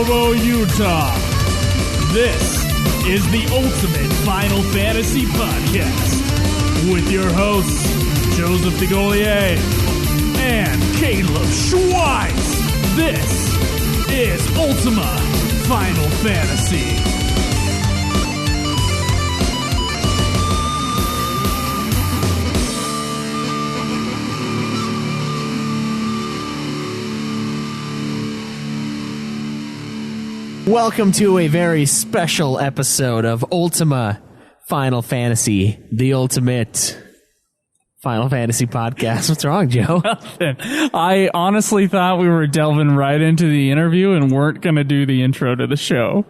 Provo, Utah. This is the Ultimate Final Fantasy Podcast with your hosts, Joseph DeGolier and Caleb Schweiss. This is Ultima Final Fantasy. Welcome to a very special episode of Ultima Final Fantasy, the Ultimate Final Fantasy Podcast. What's wrong, Joe? I honestly thought we were delving right into the interview and weren't going to do the intro to the show.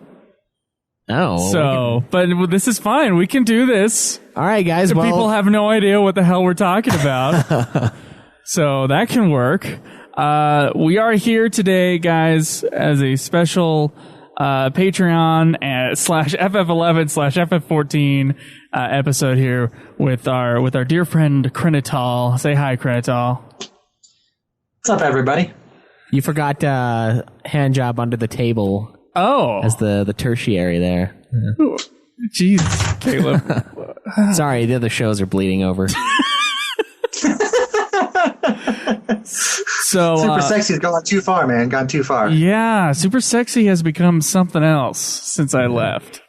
Oh. So, but this is fine. We can do this. All right, guys. Well, people have no idea what the hell we're talking about. So that can work. We are here today, guys, as a special Patreon slash FF11 slash FF14 episode here with our dear friend Krinital. Say hi, Krinital. What's up, everybody? You forgot hand job under the table. Oh, as the tertiary there. Jeez, Caleb. Sorry, the other shows are bleeding over. So Super Sexy's gone too far, man. Gone too far. Yeah, Super Sexy has become something else since I left.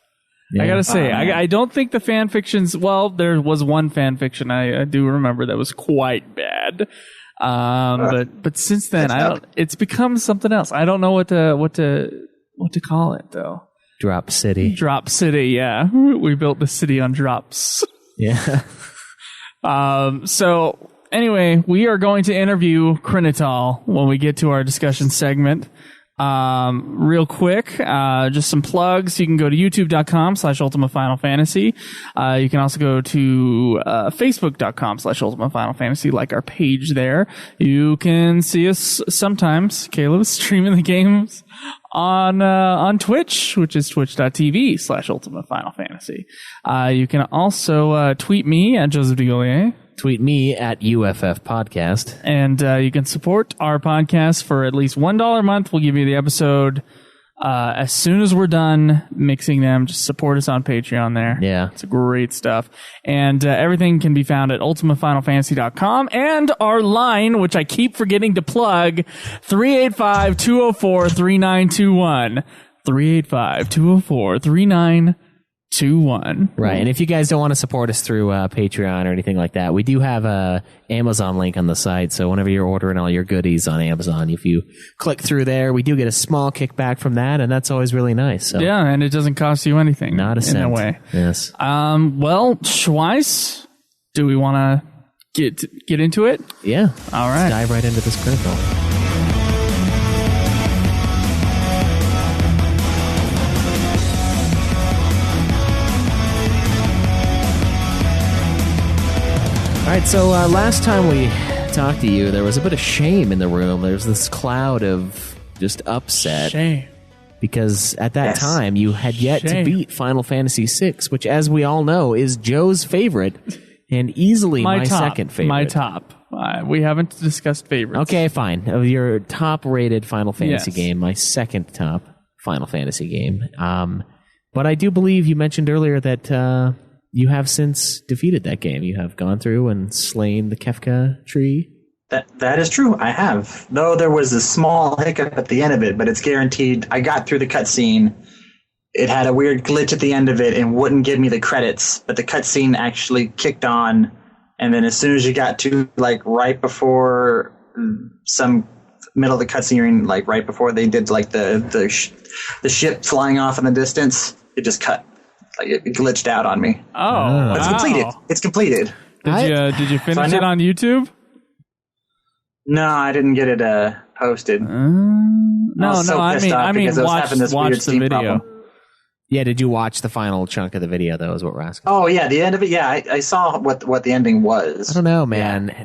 Yeah. I gotta say, I don't think the fan fictions. Well, there was one fan fiction I do remember that was quite bad. But since then, it's become something else. I don't know what to call it though. Drop City. Drop City. Yeah, we built the city on drops. Yeah. So. Anyway, we are going to interview Krinital when we get to our discussion segment. Real quick, just some plugs. You can go to youtube.com/Ultima Final Fantasy. You can also go to facebook.com/Ultima Final Fantasy, like our page there. You can see us sometimes. Caleb's streaming the games on Twitch, which is twitch.tv/Ultima Final Fantasy. You can also tweet me at Joseph DeGolier. Tweet me at UFF Podcast. And you can support our podcast for at least $1 a month. We'll give you the episode as soon as we're done mixing them. Just support us on Patreon there. Yeah. It's great stuff. And everything can be found at ultimafinalfantasy.com. And our line, which I keep forgetting to plug, 385-204-3921. 385-204-3921. Right, and if you guys don't want to support us through Patreon or anything like that, we do have a Amazon link on the site, so whenever you're ordering all your goodies on Amazon, if you click through there, we do get a small kickback from that, and that's always really nice. So. Yeah, and it doesn't cost you anything. Not a cent. In a way. Yes. Well, Schweiss, do we want to get into it? Yeah. All right. Let's dive right into this Krinital. All right, so last time we talked to you, there was a bit of shame in the room. There was this cloud of just upset. Shame. Because at that time, you had yet to beat Final Fantasy VI, which, as we all know, is Joe's favorite and easily my second favorite. My top. We haven't discussed favorites. Okay, fine. Your top-rated Final Fantasy game, my second top Final Fantasy game. But I do believe you mentioned earlier that... you have since defeated that game. You have gone through and slain the Kefka tree. That is true. I have. Though there was a small hiccup at the end of it, but it's guaranteed. I got through the cutscene. It had a weird glitch at the end of it and wouldn't give me the credits, but the cutscene actually kicked on. And then as soon as you got to right before some middle of the cutscene, right before they did the ship flying off in the distance, it just cut. It glitched out on me. Oh, but it's completed. It's completed. Did you finish it on YouTube? No, I didn't get it posted. I mean, watch the video. Problem. Yeah, did you watch the final chunk of the video, though, is what we're asking? Oh, yeah, the end of it, yeah. I saw what the ending was. I don't know, man. Yeah.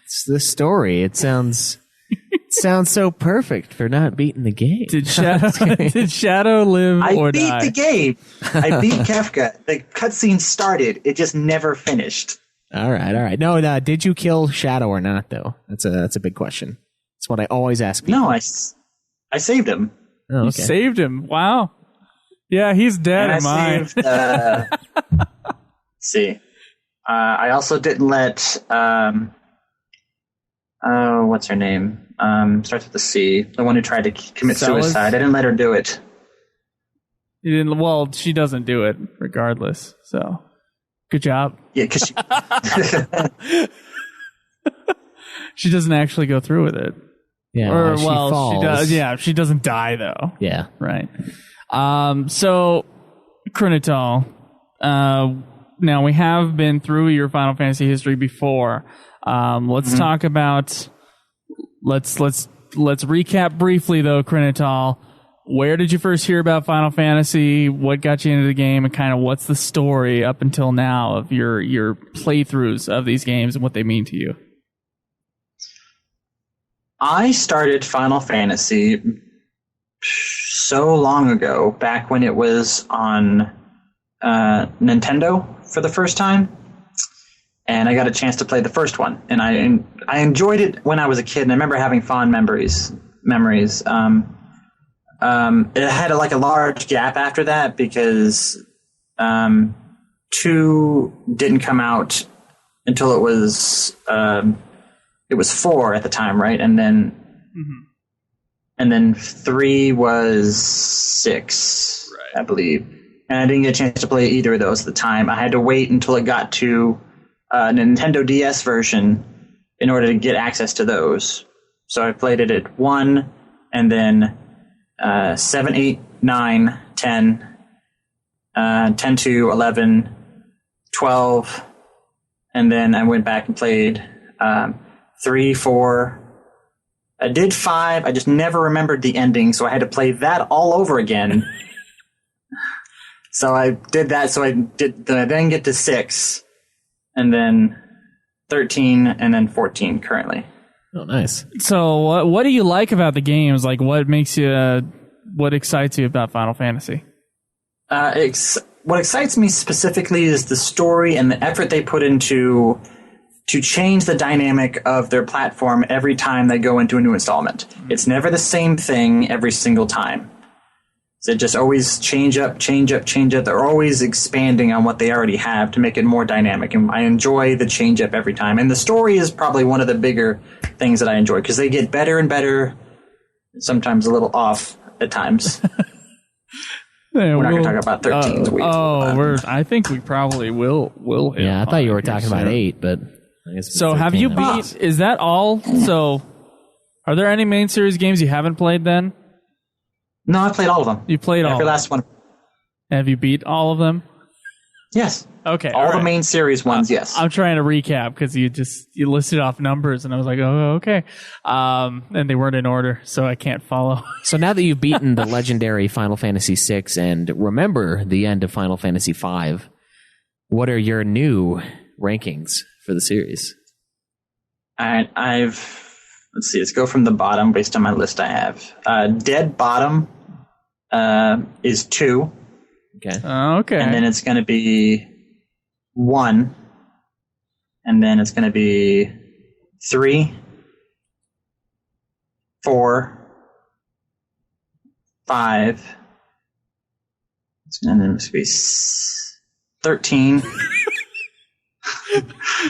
It's the story. It sounds so perfect for not beating the game. Did Shadow live or die? I beat the game. I beat Kefka. The cutscene started. It just never finished. All right. No, did you kill Shadow or not, though? That's a big question. That's what I always ask people. No, I saved him. Oh, You okay. saved him. Wow. Yeah, he's dead in mine. Let's see. I also didn't let what's her name? Starts with a C. The one who tried to commit Sellers? suicide. I didn't let her do it. You didn't. Well, she doesn't do it regardless. So, good job. Yeah, because She doesn't actually go through with it. Yeah, Or she well, falls. she does. Yeah, she doesn't die though. Yeah. Right. So, Krinital, now we have been through your Final Fantasy history before. Let's talk about. Let's recap briefly though, Krinital. Where did you first hear about Final Fantasy? What got you into the game, and kind of what's the story up until now of your playthroughs of these games and what they mean to you? I started Final Fantasy so long ago, back when it was on Nintendo for the first time, and I got a chance to play the first one, and I enjoyed it when I was a kid, and I remember having fond memories. It had a large gap after that because 2 didn't come out until it was 4 at the time, right? And then and then 3 was 6, right, I believe. And I didn't get a chance to play either of those at the time. I had to wait until it got to a Nintendo DS version in order to get access to those. So I played it at 1, and then 7, 8, 9, 10, 10 to 11, 12, and then I went back and played 3, 4. I did 5. I just never remembered the ending, so I had to play that all over again. So I did that. So I then get to 6, and then 13, and then 14 currently. Oh, nice. So, what do you like about the games? Like, what excites you about Final Fantasy? What excites me specifically is the story and the effort they put into to change the dynamic of their platform every time they go into a new installment. It's never the same thing every single time. So it just always change up. They're always expanding on what they already have to make it more dynamic. And I enjoy the change up every time. And the story is probably one of the bigger things that I enjoy because they get better and better, sometimes a little off at times. We're not going to talk about 13. I think we probably will. Yeah, I thought you were talking about 8, but I guess. So have you beat? Is that all? So, are there any main series games you haven't played then? No, I played all of them. You played all. Every last one. Have you beat all of them? Yes. Okay. All the main series ones, yes. I'm trying to recap because you listed off numbers and I was like, oh, okay. And they weren't in order, so I can't follow. So now that you've beaten the legendary Final Fantasy VI and remember the end of Final Fantasy V, what are your new rankings for the series? Let's see, let's go from the bottom based on my list I have. Dead bottom is 2. Okay. Okay. And then it's going to be 1. And then it's going to be 3, 4, 5. And then it's going to be 13.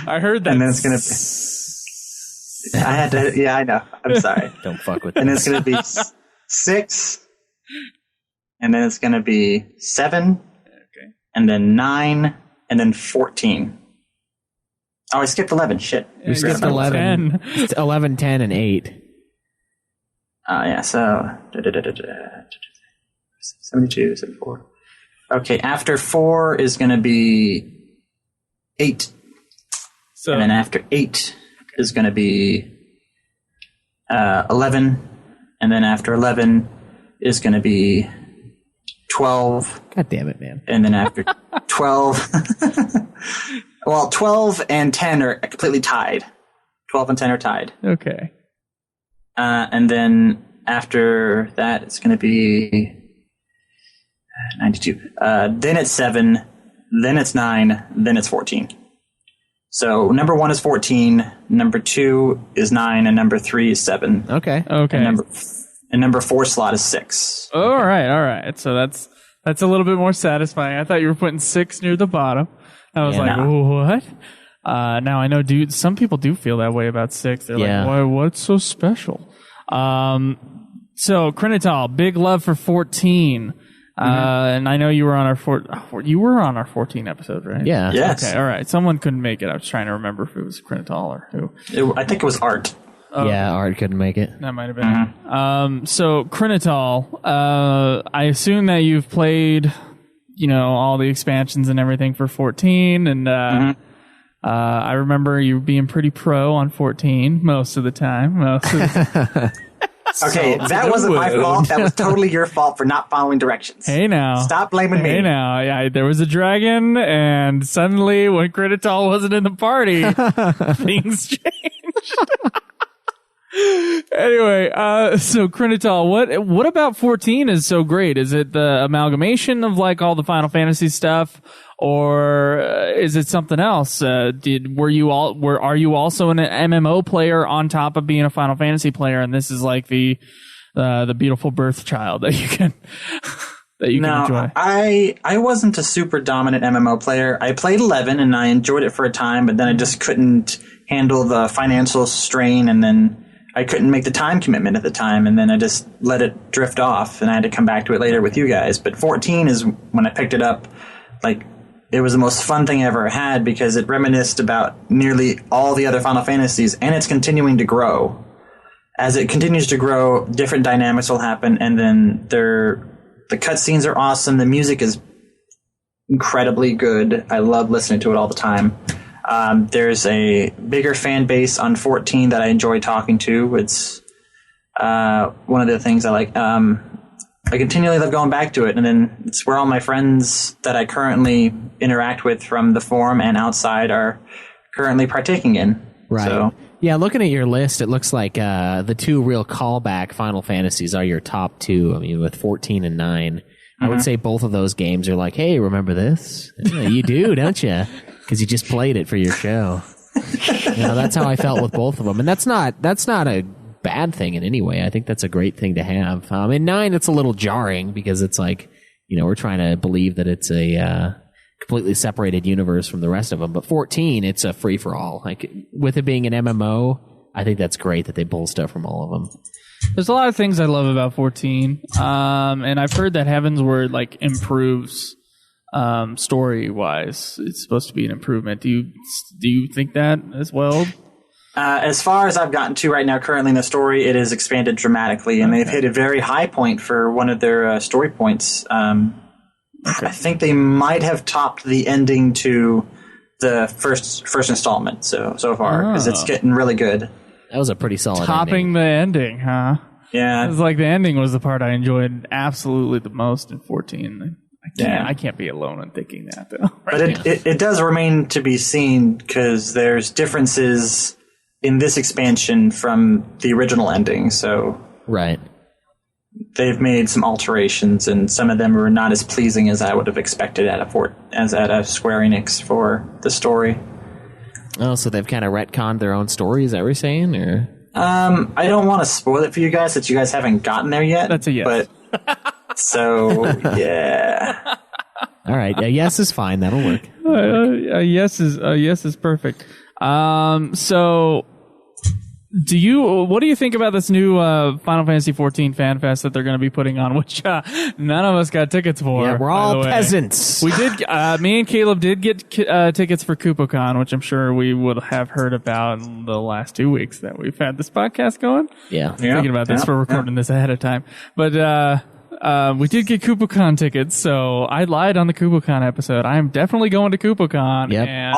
I heard that. And then it's going to be... I had to... Yeah, I know. I'm sorry. Don't fuck with that. And then it's going to be 6. And then it's going to be 7. Okay. And then 9. And then 14. Oh, I skipped 11. Shit. You skipped 11. 10. 11, 10, and 8. Yeah, so... 72, 74. Okay, after 4 is going to be 8. So, and then after 8 is going to be 11. And then after 11 is going to be 12. God damn it, man. And then after 12... well, 12 and 10 are completely tied. 12 and 10 are tied. okay. And then after that, it's going to be 92. Then it's 7. Then it's 9. Then it's 14. So number 1 is 14. Number 2 is 9. And number 3 is 7. Okay. Okay. And and number 4 slot is 6. All right. So that's a little bit more satisfying. I thought you were putting 6 near the bottom. I was what? Now I know, dude. Some people do feel that way about 6. They're like, "Why? What's so special?" So Krinital, big love for 14. And I know you were on our 14 episode, right? Yeah. Yes. Okay. All right. Someone couldn't make it. I was trying to remember if it was Krinital or who. I think it was Art. Yeah, Art couldn't make it. That might have been. So Krinital, I assume that you've played, all the expansions and everything for 14, and I remember you being pretty pro on 14 most of the time. Okay, that wasn't my fault. That was totally your fault for not following directions. Hey now. Stop blaming me. Hey now. Yeah, there was a dragon, and suddenly when Krinital wasn't in the party, things changed. Anyway, so Krinital, what about 14 is so great? Is it the amalgamation of like all the Final Fantasy stuff, or is it something else? Are you also an MMO player on top of being a Final Fantasy player, and this is like the beautiful birth child that you can enjoy? I wasn't a super dominant MMO player. I played 11 and I enjoyed it for a time, but then I just couldn't handle the financial strain, and then I couldn't make the time commitment at the time, and then I just let it drift off, and I had to come back to it later with you guys. But 14 is when I picked it up. Like, it was the most fun thing I ever had because it reminisced about nearly all the other Final Fantasies, and it's continuing to grow. As it continues to grow, different dynamics will happen, and then the cutscenes are awesome. The music is incredibly good. I love listening to it all the time. There's a bigger fan base on 14 that I enjoy talking to. It's one of the things I like. I continually love going back to it, and then it's where all my friends that I currently interact with from the forum and outside are currently partaking in. Right. So, yeah, looking at your list, it looks like the 2 real callback Final Fantasies are your top 2. I mean, with 14 and 9. I would say both of those games are like, hey, remember this? Yeah, you do, don't you? Because you just played it for your show. That's how I felt with both of them. And that's not a bad thing in any way. I think that's a great thing to have. In 9, it's a little jarring because it's like, we're trying to believe that it's a completely separated universe from the rest of them. But 14, it's a free-for-all. Like, with it being an MMO, I think that's great that they pull stuff from all of them. There's a lot of things I love about 14. And I've heard that Heavensward, like, improves story-wise. It's supposed to be an improvement. Do you think that as well? as far as I've gotten to right now, currently in the story, it is expanded dramatically, and they've hit a very high point for one of their story points. I think they might have topped the ending to the first installment so far, because it's getting really good. That was a pretty solid Topping the ending, huh? Yeah. It was like the ending was the part I enjoyed absolutely the most in 14. I can't be alone in thinking that, though. But it does remain to be seen, because there's differences in this expansion from the original ending. So right, they've made some alterations, and some of them are not as pleasing as I would have expected at a Square Enix for the story. Oh, so they've kind of retconned their own story, is that what you're saying? Or I don't want to spoil it for you guys, since you guys haven't gotten there yet. That's a yes. But so yeah. All right, a yes is fine. That'll work. A yes is perfect. So what do you think about this new Final Fantasy 14 Fan Fest that they're going to be putting on, which none of us got tickets for? Yeah, we're all peasants. We did. Me and Caleb did get tickets for KupoCon, which I'm sure we would have heard about in the last 2 weeks that we've had this podcast going. Yeah. Thinking about this for recording this ahead of time. But we did get KupoCon tickets, so I lied on the KupoCon episode. I am definitely going to KupoCon. Yep. And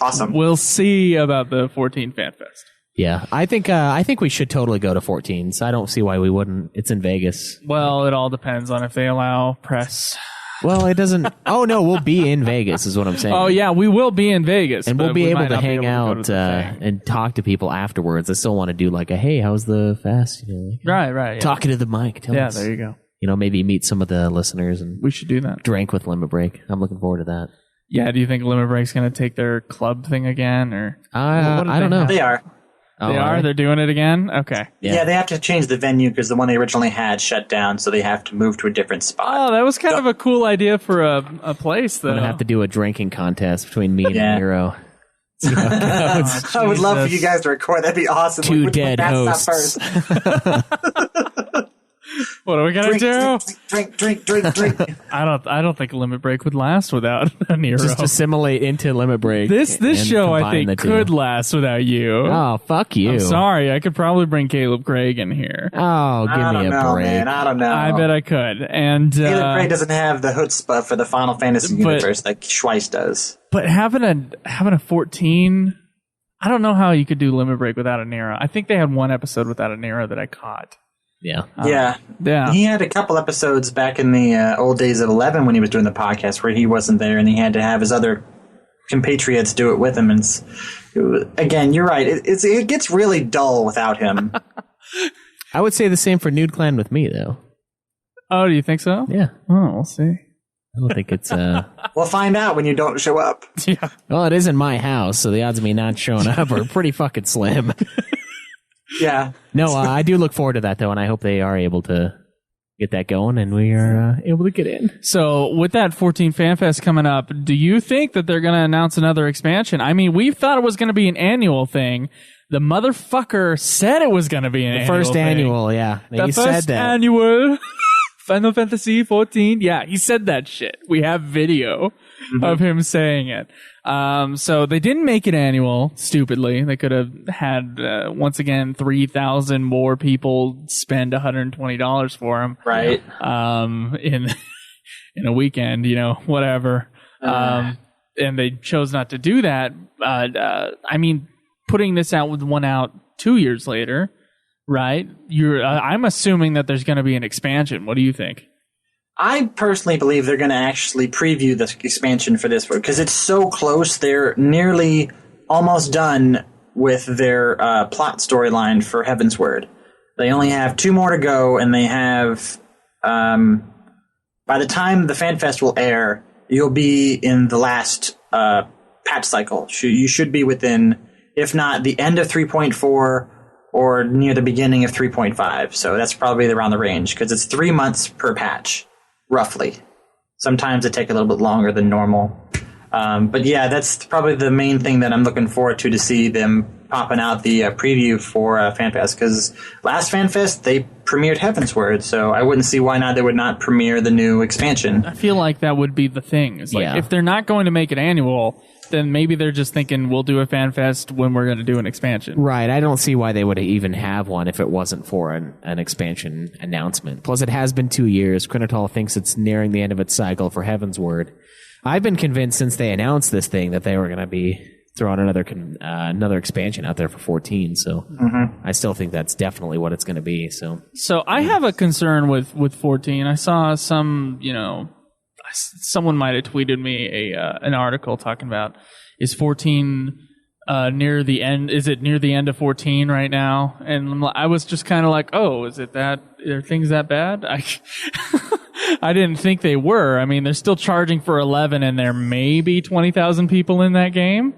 Awesome. We'll see about the 14 Fan Fest. Yeah, I think we should totally go to 14. So I don't see why we wouldn't. It's in Vegas. Well, it all depends on if they allow press. Well, it doesn't. Oh no, we'll be in Vegas, is what I'm saying. Oh yeah, we will be in Vegas, and we'll be able to hang out to and talk to people afterwards. I still want to do like a hey, how's the fest? Right. Yeah. Talking to the mic. Tell us. There you go. Maybe meet some of the listeners, and we should do that. Drink with Limit Break. I'm looking forward to that. Yeah. Do you think Limit Break's going to take their club thing again, or I don't know. They are. Oh, They are? right. They're doing it again? Okay. Yeah, they have to change the venue because the one they originally had shut down, so they have to move to a different spot. Oh, that was kind of a cool idea for a place, though. I'm gonna have to do a drinking contest between me and Yeah. Nero. I would love for you guys to record. That'd be awesome. Two Which one dead passed out hosts. first? What are we gonna do? Drink. I don't think Limit Break would last without a Nero. Just assimilate into Limit Break. This and show, I combine think, the two. could last without you. Oh, fuck you. I'm sorry. I could probably bring Caleb Craig in here. Oh, give I me don't a know, break. man. I don't know. I bet I could. And Caleb Gray doesn't have the chutzpah for the Final Fantasy universe like Schweiss does. but having a 14, I don't know how you could do Limit Break without a Nero. I think they had one episode without a Nero that I caught. Yeah. Yeah. He had a couple episodes back in the old days of 11 when he was doing the podcast where he wasn't there and he had to have his other compatriots do it with him. And again, you're right. It gets really dull without him. I would say the same for Nude Clan with me, though. Oh, do you think so? Yeah. Oh, we'll see. I don't think it's... We'll find out when you don't show up. Yeah. Well, it is in my house, so the odds of me not showing up are pretty fucking slim. Yeah. No, I do look forward to that, though, and I hope they are able to get that going and we are able to get in. So with that 14 FanFest coming up, do you think that they're going to announce another expansion? I mean, we thought it was going to be an annual thing. The motherfucker said it was going to be an annual First thing. annual, yeah. The He first said that. annual Final Fantasy 14. Yeah, he said that shit. We have video of him saying it. So they didn't make it annual, stupidly. They could have had, once again, 3,000 more people spend $120 for him. Right. In a weekend, whatever. And they chose not to do that. I mean, putting this out with one out 2 years later, right? I'm assuming that there's going to be an expansion. What do you think? I personally believe they're going to actually preview this expansion for this one because it's so close. They're nearly almost done with their plot storyline for Heaven's Word. They only have 2 more to go, and they have, by the time the FanFest will air, you'll be in the last patch cycle. You should be within, if not the end of 3.4 or near the beginning of 3.5. So that's probably around the range because it's 3 months per patch. Roughly. Sometimes it take a little bit longer than normal. But yeah, that's probably the main thing that I'm looking forward to see them popping out the preview for FanFest. Because last FanFest, they premiered Heaven's Word, so I wouldn't see why not they would not premiere the new expansion. I feel like that would be the thing. It's like, if they're not going to make it annual, then maybe they're just thinking we'll do a FanFest when we're going to do an expansion. Right. I don't see why they would even have one if it wasn't for an expansion announcement. Plus, it has been 2 years. Krinital thinks it's nearing the end of its cycle for Heaven's Word. I've been convinced since they announced this thing that they were going to be throwing another expansion out there for 14. So I still think that's definitely what it's going to be. So I have a concern with 14. I saw someone might have tweeted me an article talking about, is 14 near the end? Is it near the end of 14 right now? And I was just kind of like, oh, is it that? Are things that bad? I didn't think they were. I mean, they're still charging for 11, and there may be 20,000 people in that game.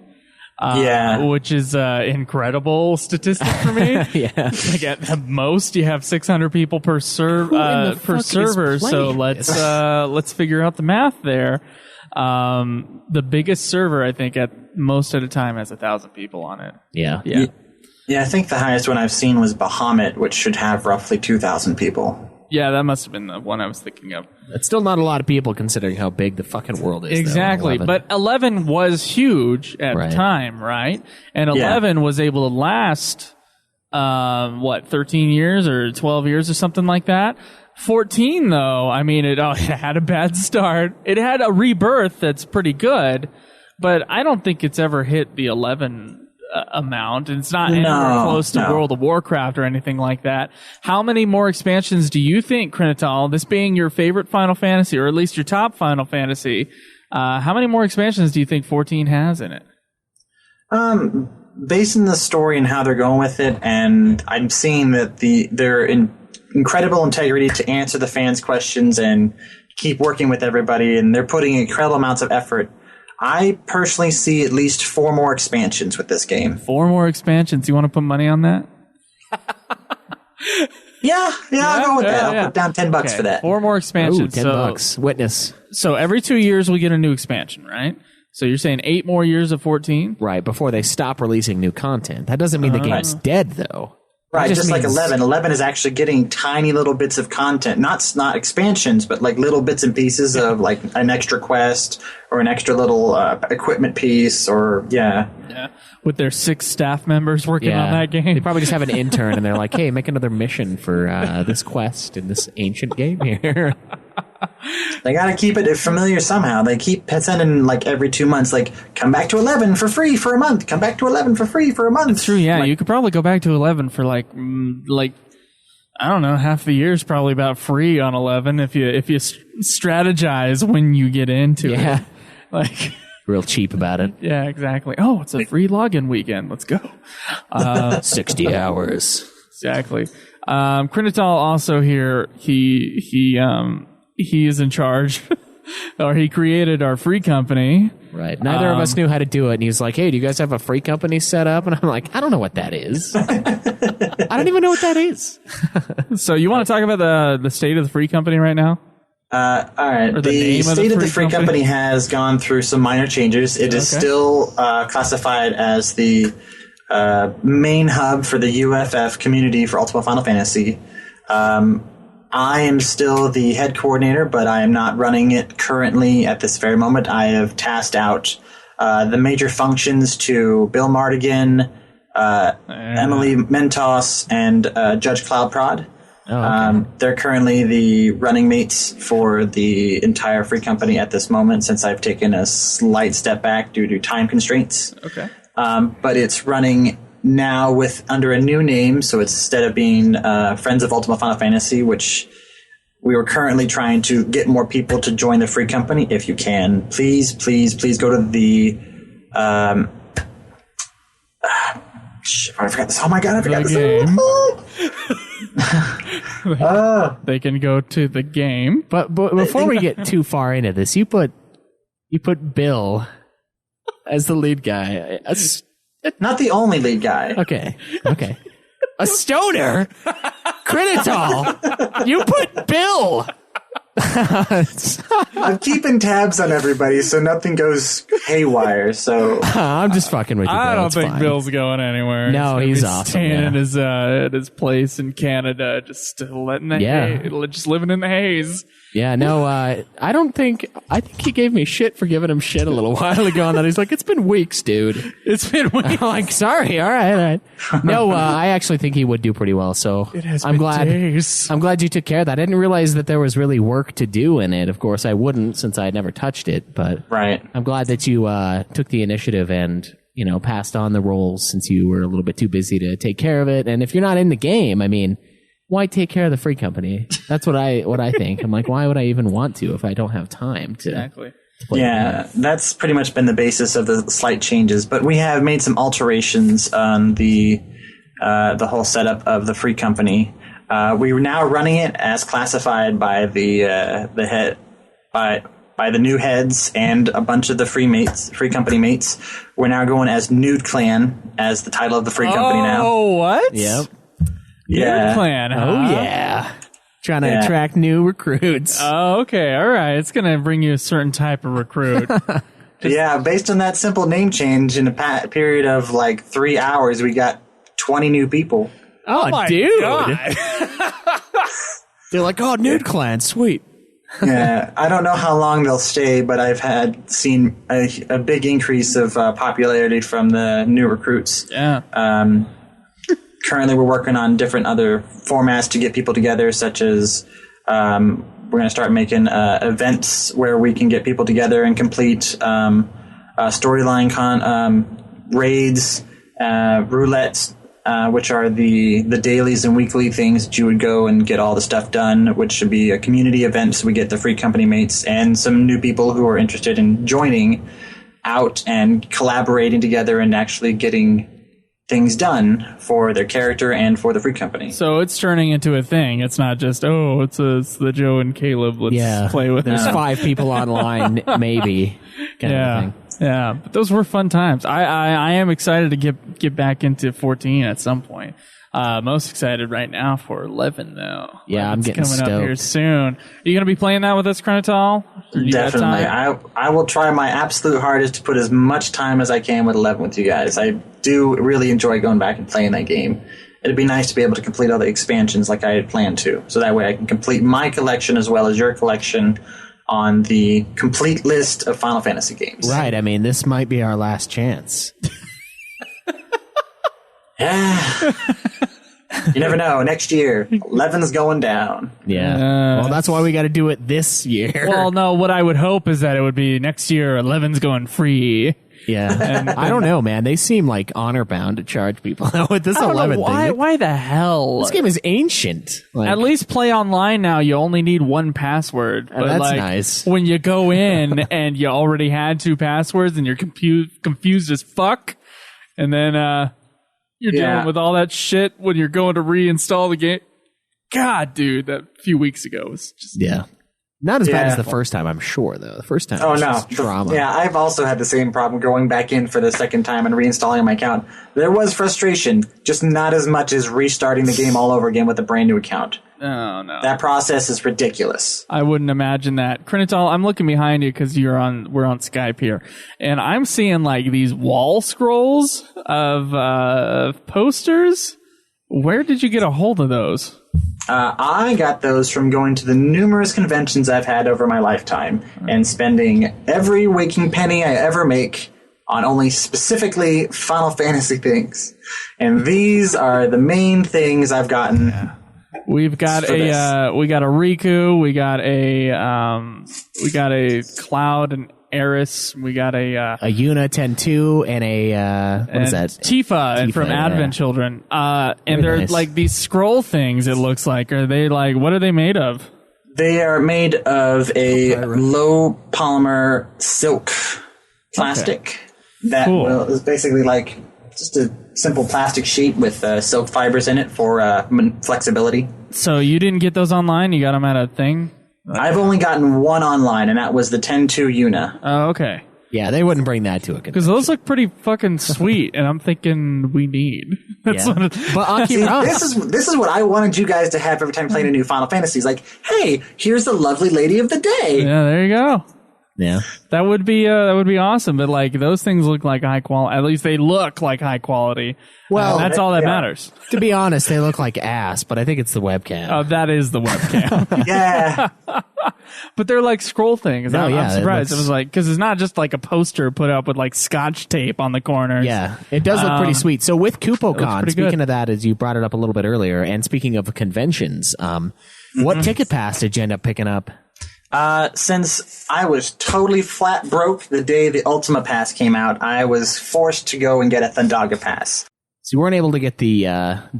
Which is incredible statistic for me. yeah. Like at most, you have 600 people per server. So let's figure out the math there. The biggest server, I think, at most at a time has 1,000 people on it. Yeah. Yeah, I think the highest one I've seen was Bahamut, which should have roughly 2,000 people. Yeah, that must have been the one I was thinking of. It's still not a lot of people considering how big the fucking world is. Exactly. Though, 11. But 11 was huge at the time, right? And 11 was able to last, 13 years or 12 years or something like that? 14, though, I mean, it had a bad start. It had a rebirth that's pretty good, but I don't think it's ever hit the 11 amount. It's not anywhere close to World of Warcraft or anything like that. How many more expansions do you think, Krinital, this being your favorite Final Fantasy, or at least your top Final Fantasy, how many more expansions do you think 14 has in it? Based on the story and how they're going with it, and I'm seeing that their incredible integrity to answer the fans' questions and keep working with everybody, and they're putting incredible amounts of effort. I personally see at least 4 more expansions with this game. 4 more expansions. You want to put money on that? Yeah, I'll go with that. I'll put down $10 for that. 4 more expansions. Ooh, $10. Witness. So every 2 years we get a new expansion, right? So you're saying 8 more years of 14? Right, before they stop releasing new content. That doesn't mean the game's dead, though. Right, just like 11. 11 is actually getting tiny little bits of content. Not expansions, but like little bits and pieces of like an extra quest or an extra little equipment piece or, Yeah, with their 6 staff members working on that game. They probably just have an intern and they're like, hey, make another mission for this quest in this ancient game here. They got to keep it familiar somehow. They keep sending like every 2 months, like, come back to 11 for free for a month. Come back to 11 for free for a month. That's true, yeah. Like, you could probably go back to 11 for like I don't know, half the year is probably about free on 11 if you strategize when you get into it. Like real cheap about it. Yeah, exactly. Oh, it's a free login weekend. Let's go. 60 hours. Exactly. Krinital also here, he is in charge, or he created our free company. Right. Neither of us knew how to do it. And he was like, hey, do you guys have a free company set up? And I'm like, I don't know what that is. I don't even know what that is. So you want to talk about the state of the free company right now? All right. The state of the free company has gone through some minor changes. It is still classified as the main hub for the UFF community for Ultimate Final Fantasy. I am still the head coordinator, but I am not running it currently at this very moment. I have tasked out the major functions to Bill Mardigan, Emily Mentos, and Judge Cloudprod. Oh, okay. They're currently the running mates for the entire free company at this moment, since I've taken a slight step back due to time constraints. Okay. But it's running now under a new name, so it's instead of being Friends of Ultimate Final Fantasy, which we are currently trying to get more people to join the free company. If you can, please go to the I forgot this. Oh my god, I forgot this. They can go to the game. But before we get too far into this, you put Bill as the lead guy. Not the only lead guy. Okay. A stoner? Krinital! You put Bill! I'm keeping tabs on everybody so nothing goes haywire. So I'm just fucking with you, Bill. I don't it's think fine. Bill's going anywhere. No, he's awesome. Staying at his place in Canada, just letting the just living in the haze. Yeah, no, I think he gave me shit for giving him shit a little while ago, and then he's like, it's been weeks, dude. It's been weeks. I'm like, sorry, all right. No, I actually think he would do pretty well, so I'm glad you took care of that. I didn't realize that there was really work to do in it. Of course, I wouldn't, since I had never touched it, but I'm glad that you took the initiative and, passed on the roles since you were a little bit too busy to take care of it. And if you're not in the game, I mean, why take care of the free company? That's what I think. I'm like, why would I even want to if I don't have time to? Exactly. Yeah, that's pretty much been the basis of the slight changes. But we have made some alterations on the whole setup of the free company. We are now running it as classified by the head by the new heads and a bunch of the free company mates. We're now going as Nude Clan as the title of the free company now. Oh, what? Yep. Yeah. Clan, huh? Oh, yeah. Trying to attract new recruits. Oh, okay. All right. It's going to bring you a certain type of recruit. Yeah, based on that simple name change, in a period of like 3 hours, we got 20 new people. Oh my dude. God. They're like, oh, Nude Clan, sweet. Yeah, I don't know how long they'll stay, but I've seen a big increase of popularity from the new recruits. Yeah. Currently, we're working on different other formats to get people together, such as we're going to start making events where we can get people together and complete storyline raids, roulettes, which are the dailies and weekly things that you would go and get all the stuff done, which should be a community event, so we get the free company mates and some new people who are interested in joining out and collaborating together and actually getting things done for their character and for the free company. So it's turning into a thing. It's not just, it's the Joe and Caleb. Let's play with it. There's 5 people online, maybe. Kind of thing. Yeah, but those were fun times. I am excited to get back into 14 at some point. Most excited right now for 11 though. Yeah, I'm getting coming stoked. up here soon. Are you going to be playing that with us, Krinital? Definitely. I will try my absolute hardest to put as much time as I can with 11 with you guys. I do really enjoy going back and playing that game. It'd be nice to be able to complete all the expansions like I had planned to, so that way I can complete my collection as well as your collection on the complete list of Final Fantasy games. Right. I mean, this might be our last chance. Yeah. You never know. Next year, 11's going down. Yeah. Well, that's why we got to do it this year. Well, no, what I would hope is that it would be next year 11's going free. Yeah. And I don't know, man. They seem like honor bound to charge people with this 11 thing. Why the hell? This game is ancient. Like, At least play online now. You only need one password. But that's like, nice. When you go in and you already had 2 passwords and you're confused as fuck, and then you're dealing with all that shit when you're going to reinstall the game. God, dude, that few weeks ago was just... Yeah. Not as bad as the first time, I'm sure, though. The first time was just drama. Yeah, I've also had the same problem going back in for the second time and reinstalling my account. There was frustration, just not as much as restarting the game all over again with a brand new account. Oh, no. That process is ridiculous. I wouldn't imagine that. Krinital, I'm looking behind you because we're on Skype here, and I'm seeing like these wall scrolls of posters. Where did you get a hold of those? I got those from going to the numerous conventions I've had over my lifetime and spending every waking penny I ever make on only specifically Final Fantasy things. And these are the main things I've gotten. Yeah. We've got we got a Riku, we got a Cloud and Eris, we got a Yuna 10-2 and a what is that? Tifa and from Advent Children. And they're nice. Like these scroll things, it looks like. Are they like, what are they made of? They are made of a low polymer silk plastic that is basically like just a simple plastic sheet with silk fibers in it for flexibility. So you didn't get those online? You got them at a thing? I've only gotten one online, and that was the 10-2 Yuna. Oh, okay. Yeah, they wouldn't bring that to a convention. Because those look pretty fucking sweet, and I'm thinking we need. That's what but See, this is what I wanted you guys to have every time playing a new Final Fantasy. It's like, hey, here's the lovely lady of the day. Yeah, there you go. Yeah, that would be awesome. But like those things look like high quality. At least they look like high quality. Well, that's all that matters. To be honest, they look like ass, but I think it's the webcam. Oh, that is the webcam. Yeah. But they're like scroll things. No, I'm surprised. It was like, because it's not just like a poster put up with like scotch tape on the corners. Yeah, it does look pretty sweet. So with KupoCon, speaking of that, as you brought it up a little bit earlier, and speaking of conventions, what ticket pass did you end up picking up? Since I was totally flat broke the day the Ultima Pass came out, I was forced to go and get a Thundaga Pass. So you weren't able to get the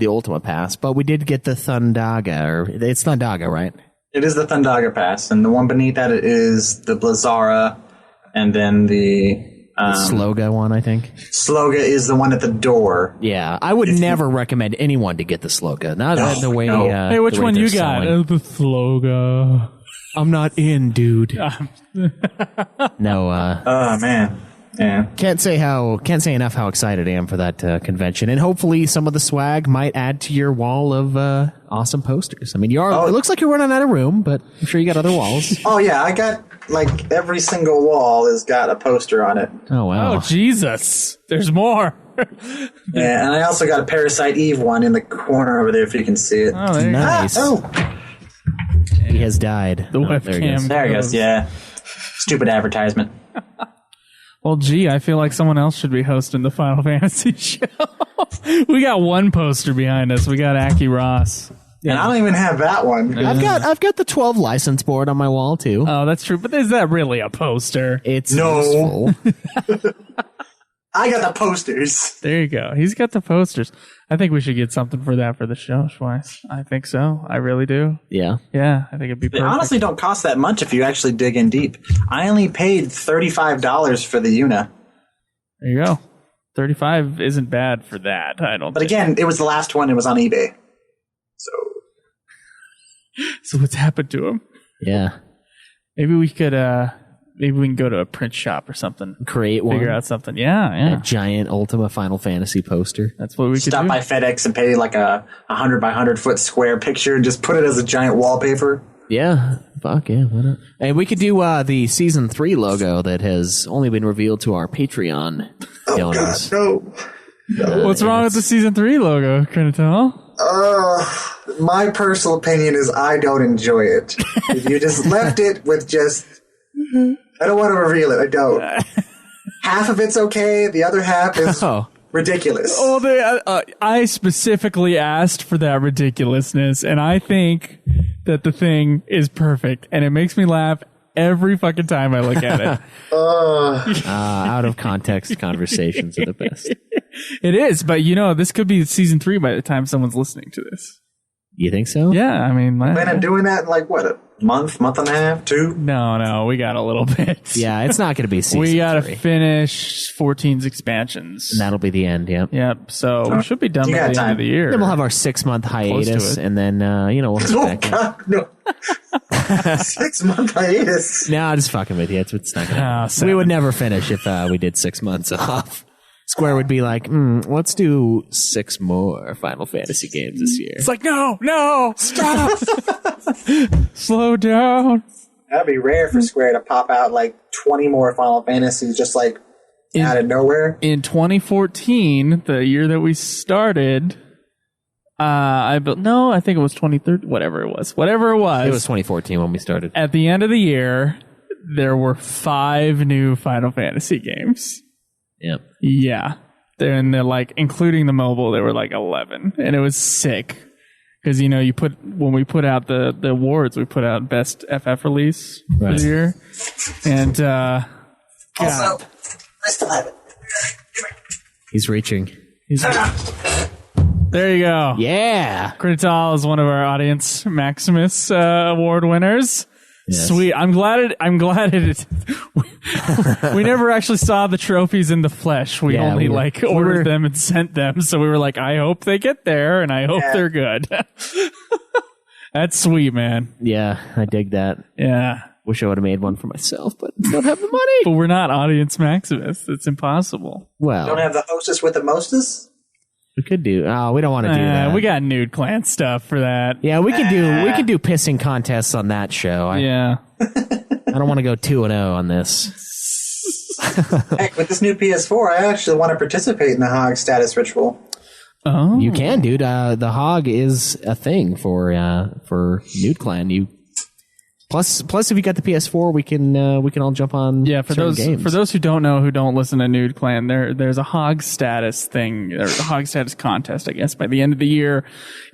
Ultima Pass, but we did get the Thundaga, or it's Thundaga, right? It is the Thundaga Pass, and the one beneath that is the Blizzara, and then the Sloga one, I think. Sloga is the one at the door. Yeah, I would never recommend anyone to get the Sloga. Not the way. No. Hey, which one you got? The Sloga. I'm not in, dude. No. Oh man. Yeah. Can't say enough how excited I am for that convention, and hopefully some of the swag might add to your wall of awesome posters. I mean, it looks like you're running out of room, but I'm sure you got other walls. Oh yeah, I got like every single wall has got a poster on it. Oh wow. Oh Jesus, there's more. Yeah, and I also got a Parasite Eve one in the corner over there if you can see it. Oh, there nice. He has died. The webcam. There he goes. Yeah. Stupid advertisement. Well, gee, I feel like someone else should be hosting the Final Fantasy show. We got one poster behind us. We got Aki Ross. Yeah. And I don't even have that one. I've got the 12 license board on my wall too. Oh, that's true. But is that really a poster? It's useful. I got the posters. There you go. He's got the posters. I think we should get something for that for the show, Schweiss. I think so. I really do. Yeah. Yeah, I think it'd be perfect. They honestly don't cost that much if you actually dig in deep. I only paid $35 for the Yuna. There you go. 35 isn't bad for that, I don't think. But again, it was the last one. It was on eBay. So what's happened to him? Yeah. Maybe we could maybe we can go to a print shop or something. Create one. Figure out something. Yeah. A giant Ultima Final Fantasy poster. That's what we could Stop do. by FedEx and pay like a 100 by 100 foot square picture and just put it as a giant wallpaper. Yeah. Fuck yeah. Why not? And we could do the Season 3 logo that has only been revealed to our Patreon donors. God, no. What's wrong with the Season 3 logo, Krinital? My personal opinion is I don't enjoy it. If you just left it with just... I don't want to reveal it. I don't. Half of it's okay. The other half is ridiculous. Oh, I specifically asked for that ridiculousness, and I think that the thing is perfect, and it makes me laugh every fucking time I look at it. Out of context conversations are the best. It is, but this could be Season 3 by the time someone's listening to this. You think so? Yeah, I mean... Plan on doing that in like, what, a month and a half, 2? No, we got a little bit. Yeah, it's not going to be Season 3. We got to finish 14's expansions. And that'll be the end, yep. Yep, so we should be done by the end of the year. Then we'll have our 6-month hiatus, and then, we'll have back no. 6-month hiatus. No, I'm just fucking with you. It's not going to happen. We would never finish if we did 6 months off. Square would be like, let's do 6 more Final Fantasy games this year. It's like, no, stop. Slow down. That'd be rare for Square to pop out like 20 more Final Fantasies just like out of nowhere. In 2014, the year that we started, I think it was 2013, whatever it was. It was 2014 when we started. At the end of the year, there were 5 new Final Fantasy games. Yep. Yeah. They're like, including the mobile, there were like 11. And it was sick. Because, when we put out the awards, we put out best FF release for the year. And, also, I still have it. He's reaching. There you go. Yeah. Krinital is one of our Audience Maximus award winners. Yes. Sweet. I'm glad it we never actually saw the trophies in the flesh. We only ordered them and sent them. So we were like, I hope they get there and I hope they're good. That's sweet, man. Yeah, I dig that. Yeah. Wish I would have made one for myself, but don't have the money. But we're not Audience Maximus. It's impossible. Well, don't have the hostess with the mostest? We could do. Oh, we don't want to do that. We got Nude Clan stuff for that. Yeah, we could do pissing contests on that show. I don't want to go 2-0 on this. Heck, with this new PS4, I actually want to participate in the Hog status ritual. Oh, you can, dude. The Hog is a thing for Nude Clan. Plus, if you got the PS4, we can all jump on. Yeah, for those games. For those who don't know, who don't listen to Nude Clan, there's a Hog status thing, or a Hog status contest. I guess by the end of the year,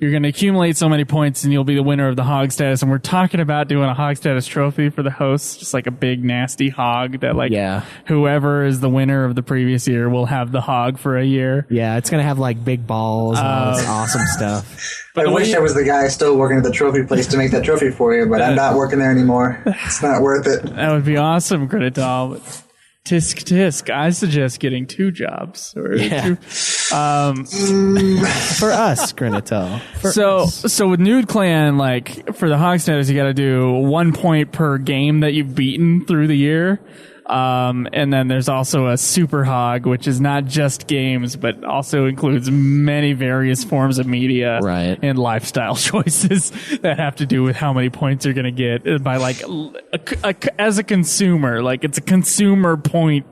you're going to accumulate so many points, and you'll be the winner of the Hog status. And we're talking about doing a Hog status trophy for the hosts, just like a big nasty hog that whoever is the winner of the previous year will have the hog for a year. Yeah, it's gonna have like big balls and all this awesome stuff. But I wish I was the guy still working at the trophy place to make that trophy for you, but I'm not working there anymore. It's not worth it. That would be awesome, Krinital. But tisk. I suggest getting 2 jobs. For us, Krinital. So with Nude Clan, like for the Hog status, you got to do 1 point per game that you've beaten through the year. And then there's also a Super Hog, which is not just games, but also includes many various forms of media and lifestyle choices that have to do with how many points you're going to get by as a consumer. Like it's a consumer point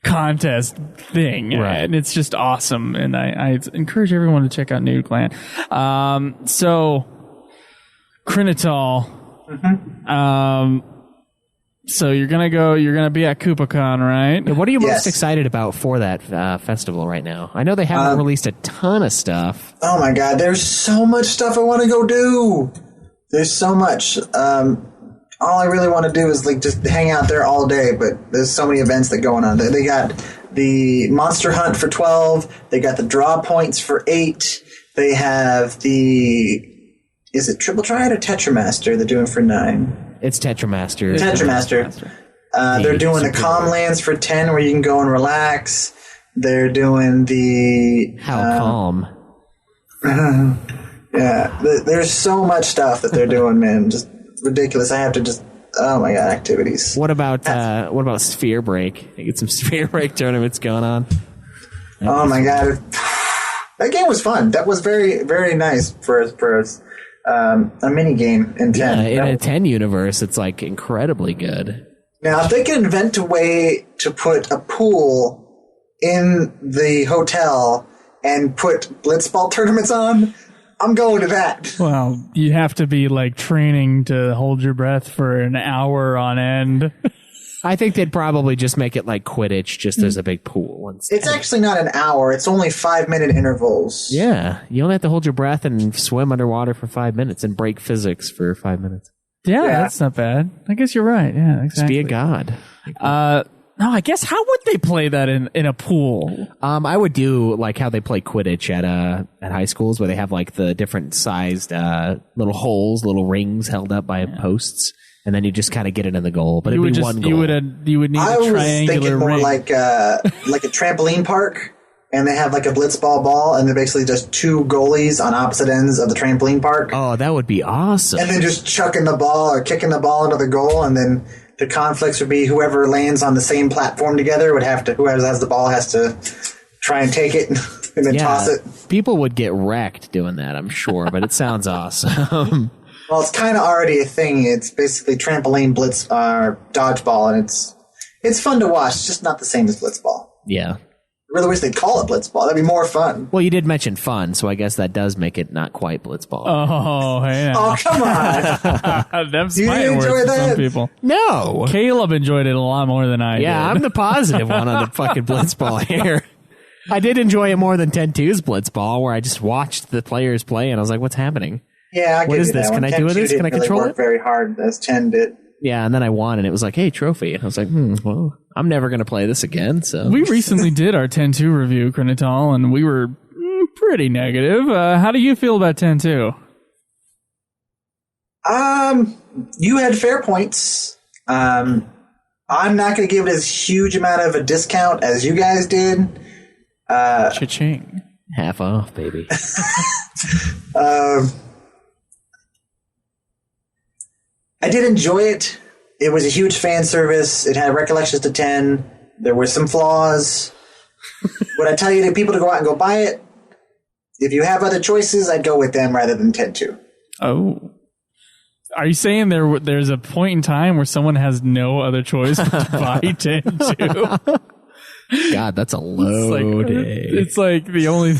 contest thing. And it's just awesome. And I encourage everyone to check out Nude Clan. So Krinital, so you're gonna be at KoopaCon, right? What are you most excited about for that festival right now? I know they haven't released a ton of stuff. Oh my god, there's so much stuff I want to go do. There's so much. All I really want to do is just hang out there all day, but there's so many events that going on. They got the Monster Hunt for 12. They got the Draw Points for 8. They have is it Triple Triad or Tetramaster they're doing for 9? It's Tetramaster. They're doing the Calm Lands for 10 where you can go and relax. They're doing the... How calm. Yeah. There's so much stuff that they're doing, man. Just ridiculous. I have to just Oh my god, activities. What about Sphere Break? You get some Sphere Break tournaments going on. Oh my god, that game was fun. That was very, very nice for a mini game in 10. Yeah, in a 10 universe, it's like incredibly good. Now, if they can invent a way to put a pool in the hotel and put blitzball tournaments on, I'm going to that. Well, you have to be like training to hold your breath for an hour on end. I think they'd probably just make it like Quidditch, just there's a big pool. It's actually not an hour. It's only 5-minute intervals. Yeah, you only have to hold your breath and swim underwater for 5 minutes and break physics for 5 minutes. Yeah, that's not bad. I guess you're right. Yeah, exactly. Just be a god. No, I guess how would they play that in a pool? I would do like how they play Quidditch at high schools, where they have like the different sized little holes, little rings held up by posts, and then you just kind of get it in the goal. But it'd be one goal. You would need a triangular I was thinking more ring. like a trampoline park, and they have like a blitzball ball, and they're basically just two goalies on opposite ends of the trampoline park. Oh, that would be awesome! And then just chucking the ball or kicking the ball into the goal, and then the conflicts would be whoever lands on the same platform together would have to, whoever has the ball has to try and take it and then toss it. People would get wrecked doing that, I'm sure, but it sounds awesome. Well, it's kind of already a thing. It's basically trampoline blitz dodgeball, and it's fun to watch. It's just not the same as blitzball. Yeah. I really wish they'd call it blitzball. That'd be more fun. Well, you did mention fun, so I guess that does make it not quite blitzball. Oh, hey. Oh, come on. That's You my didn't words enjoy to that? some people. No. Caleb enjoyed it a lot more than I did. Yeah, I'm the positive one on the fucking blitzball here. I did enjoy it more than 10-2's blitzball, where I just watched the players play, and I was like, what's happening? Yeah, I What is this? Can I do this? Can I control work it? very hard as 10 did. Yeah, and then I won, and it was like, hey, trophy. I was like, well, I'm never going to play this again, so. We recently did our 10-2 review, Krinital, and we were pretty negative. How do you feel about 10-2? You had fair points. I'm not going to give it as huge amount of a discount as you guys did. Cha-ching. Half off, baby. I did enjoy it. It was a huge fan service. It had recollections to 10. There were some flaws. Would I tell you to people to go out and go buy it? If you have other choices, I'd go with them rather than 10-2. Oh. Are you saying there's a point in time where someone has no other choice but to buy 10-2? God, that's a low day. It's like the only...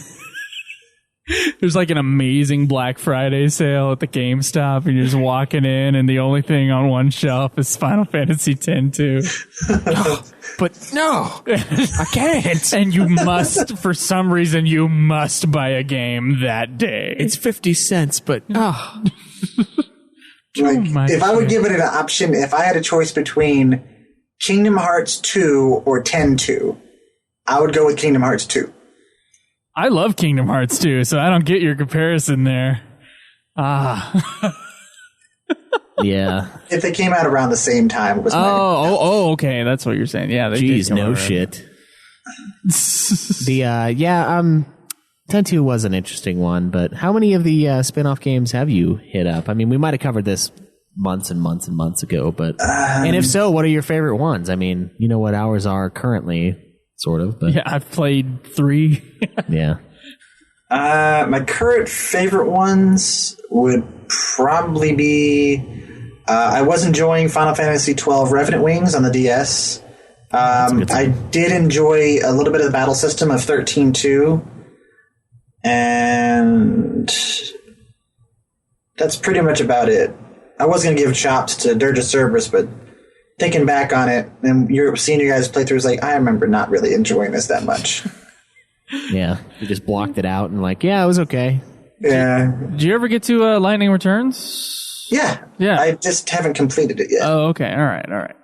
There's like an amazing Black Friday sale at the GameStop, and you're just walking in, and the only thing on one shelf is Final Fantasy X-2. But no, I can't. And you must, for some reason, you must buy a game that day. It's 50 cents, but Like, if I would give it an option, if I had a choice between Kingdom Hearts 2 or 10-2, I would go with Kingdom Hearts 2. I love Kingdom Hearts 2, so I don't get your comparison there. yeah. If they came out around the same time, it was Okay, that's what you're saying. Yeah, they Jeez, did come no over. shit. 10-2 was an interesting one, but how many of the spin-off games have you hit up? I mean, we might have covered this months and months and months ago, but and if so, what are your favorite ones? I mean, you know what ours are currently, sort of. But yeah, I've played 3. yeah. My current favorite ones would probably be I was enjoying Final Fantasy XII Revenant Wings on the DS. I did enjoy a little bit of the battle system of 13-2. And that's pretty much about it. I was going to give chops to Dirge of Cerberus, but thinking back on it, and seeing you guys play through, is like, I remember not really enjoying this that much. Yeah, you just blocked it out and like, yeah, it was okay. Yeah. Did you ever get to Lightning Returns? Yeah. I just haven't completed it yet. Oh, okay. All right.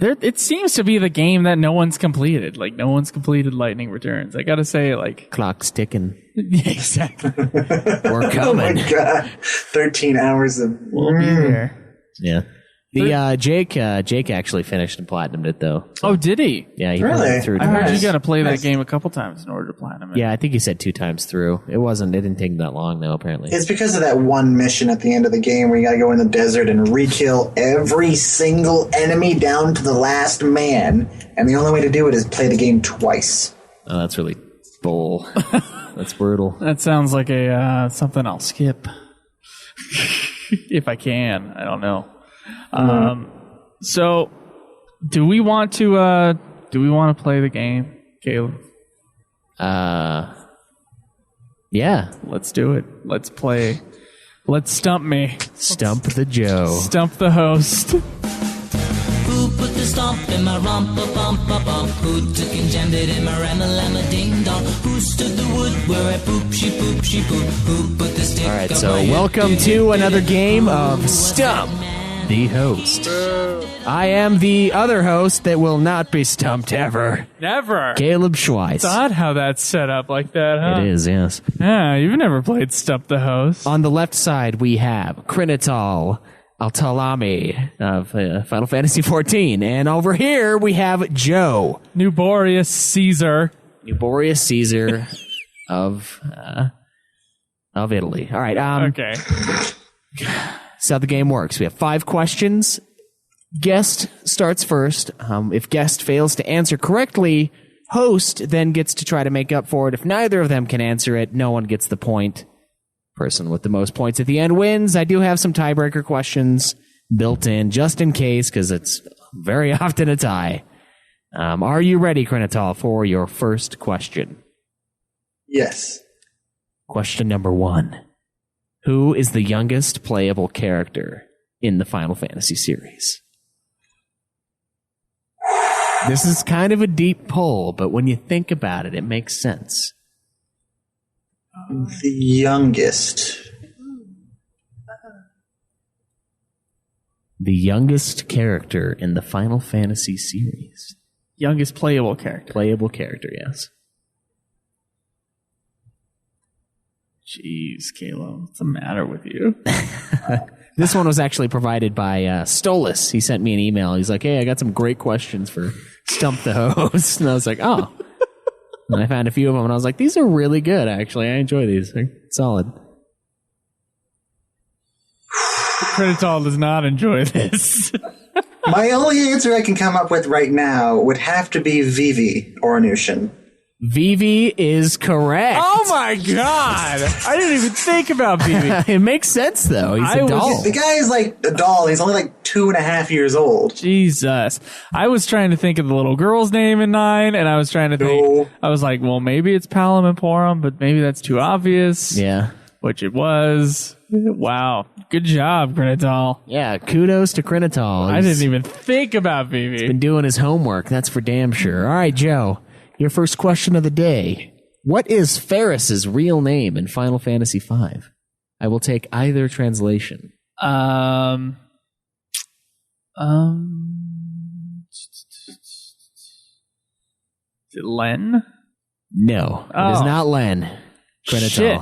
It seems to be the game that no one's completed. Like, no one's completed Lightning Returns. I gotta say, like... Clock's ticking. Yeah, exactly. We're Oh my coming. god. 13 hours of... We'll be there. Yeah. Jake actually finished and platinumed it though. So, Oh, did he? yeah, he Really? played it through. I heard twice. you got to play that game a couple times in order to platinum it. Yeah, I think he said 2 times through. It didn't take that long though. Apparently, It's because of that one mission at the end of the game where you gotta go in the desert and re-kill every single enemy down to the last man, and the only way to do it is play the game twice. oh, that's really bull. That's brutal. That sounds like a something I'll skip if I can. I don't know. So, do we want to play the game, Caleb? Yeah. Let's do it. Let's play. Let's stump me. Stump the Joe. Stump the host. Who put the stomp in my rompa bumpa bump? Who took and jammed it in my rama ding dong? Who stood the wood where I poop she poop? Who put the stick? All right, up so my welcome head? to another game of Stump the Host. I am the other host that will not be stumped ever, Never. Caleb Schweiss. It's odd how that's set up like that, huh? It is, yes. Yeah, you've never played Stump the Host. On the left side, we have Krinital Al-Talami of Final Fantasy XIV. And over here, we have Joe, Nuborius Caesar. Euborius Caesar of Italy. All right. Okay. That's how the game works. We have 5 questions. Guest starts first. If guest fails to answer correctly, host then gets to try to make up for it. If neither of them can answer it, no one gets the point. Person with the most points at the end wins. I do have some tiebreaker questions built in just in case, because it's very often a tie. Are you ready, Krinital, for your first question? Yes. Question number 1. Who is the youngest playable character in the Final Fantasy series? This is kind of a deep pull, but when you think about it, it makes sense. The youngest. The youngest character in the Final Fantasy series. Youngest playable character. Playable character, yes. Jeez, Caleb, what's the matter with you? This one was actually provided by Stolas. He sent me an email. He's like, hey, I got some great questions for Stump the Host. And I was like, oh. And I found a few of them, and I was like, these are really good, actually. I enjoy these. They're solid. Krinital does not enjoy this. My only answer I can come up with right now would have to be Vivi or Anushin. Vivi is correct. Oh my god! I didn't even think about Vivi. It makes sense, though. He's a doll. The guy is like a doll. He's only like 2.5 years old. Jesus. I was trying to think of the little girl's name in 9, and I was trying to think. I was like, well, maybe it's Palom and Porum, but maybe that's too obvious. Yeah. Which it was. Wow. Good job, Krinital. Yeah, kudos to Krinital. I didn't even think about Vivi. Been doing his homework, that's for damn sure. All right, Joe, your first question of the day. What is Ferris's real name in Final Fantasy V? I will take either translation. Is it Len? No, it is not Len. Krinital. Shit.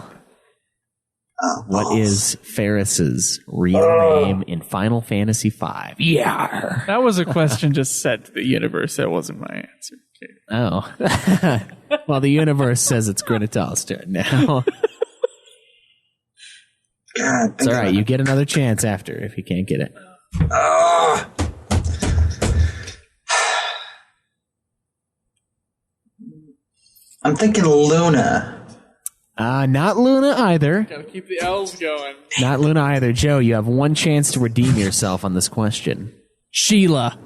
What is Ferris's real name in Final Fantasy V? Yeah. That was a question just set to the universe. That wasn't my answer. Okay. Oh. Well, the universe says it's Krinital's turn now. God, It's all right. You get another chance after if you can't get it. I'm thinking Luna. Not Luna either. Gotta keep the L's going. Not Luna either. Joe, you have one chance to redeem yourself on this question. Sheila.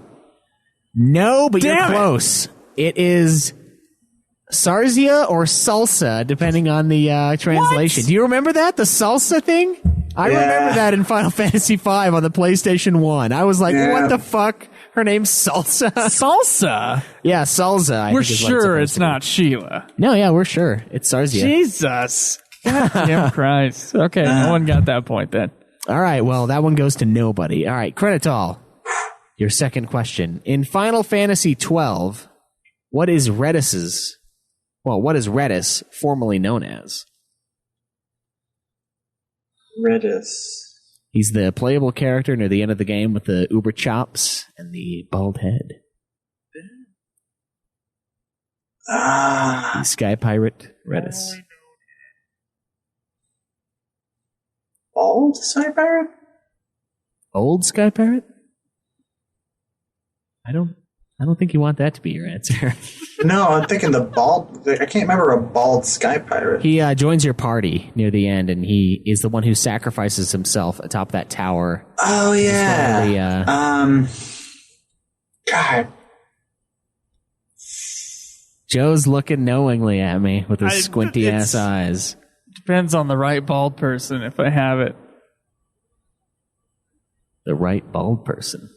No, but Damn you're it. close. It is Sarzia or Salsa, depending on the translation. Do you remember that? The Salsa thing? I remember that in Final Fantasy V on the PlayStation 1. I was like, what the fuck? Her name's Salsa? Salsa? Yeah, Salsa. We're sure it's not Sheila. No, yeah, we're sure. It's Sarzia. Jesus. God damn Christ. Okay, no one got that point then. All right, well, that one goes to nobody. All right, Krinital, your second question. In Final Fantasy XII, what is Redis formerly known as? Redis. He's the playable character near the end of the game with the uber chops and the bald head. Sky Pirate Redis. Bald Sky Pirate? Old Sky Pirate? I don't think you want that to be your answer. No, I'm thinking the bald. I can't remember a bald Sky Pirate. He joins your party near the end, and he is the one who sacrifices himself atop that tower. Oh yeah. God. Joe's looking knowingly at me with his squinty ass eyes. Depends on the right bald person if I have it. The right bald person.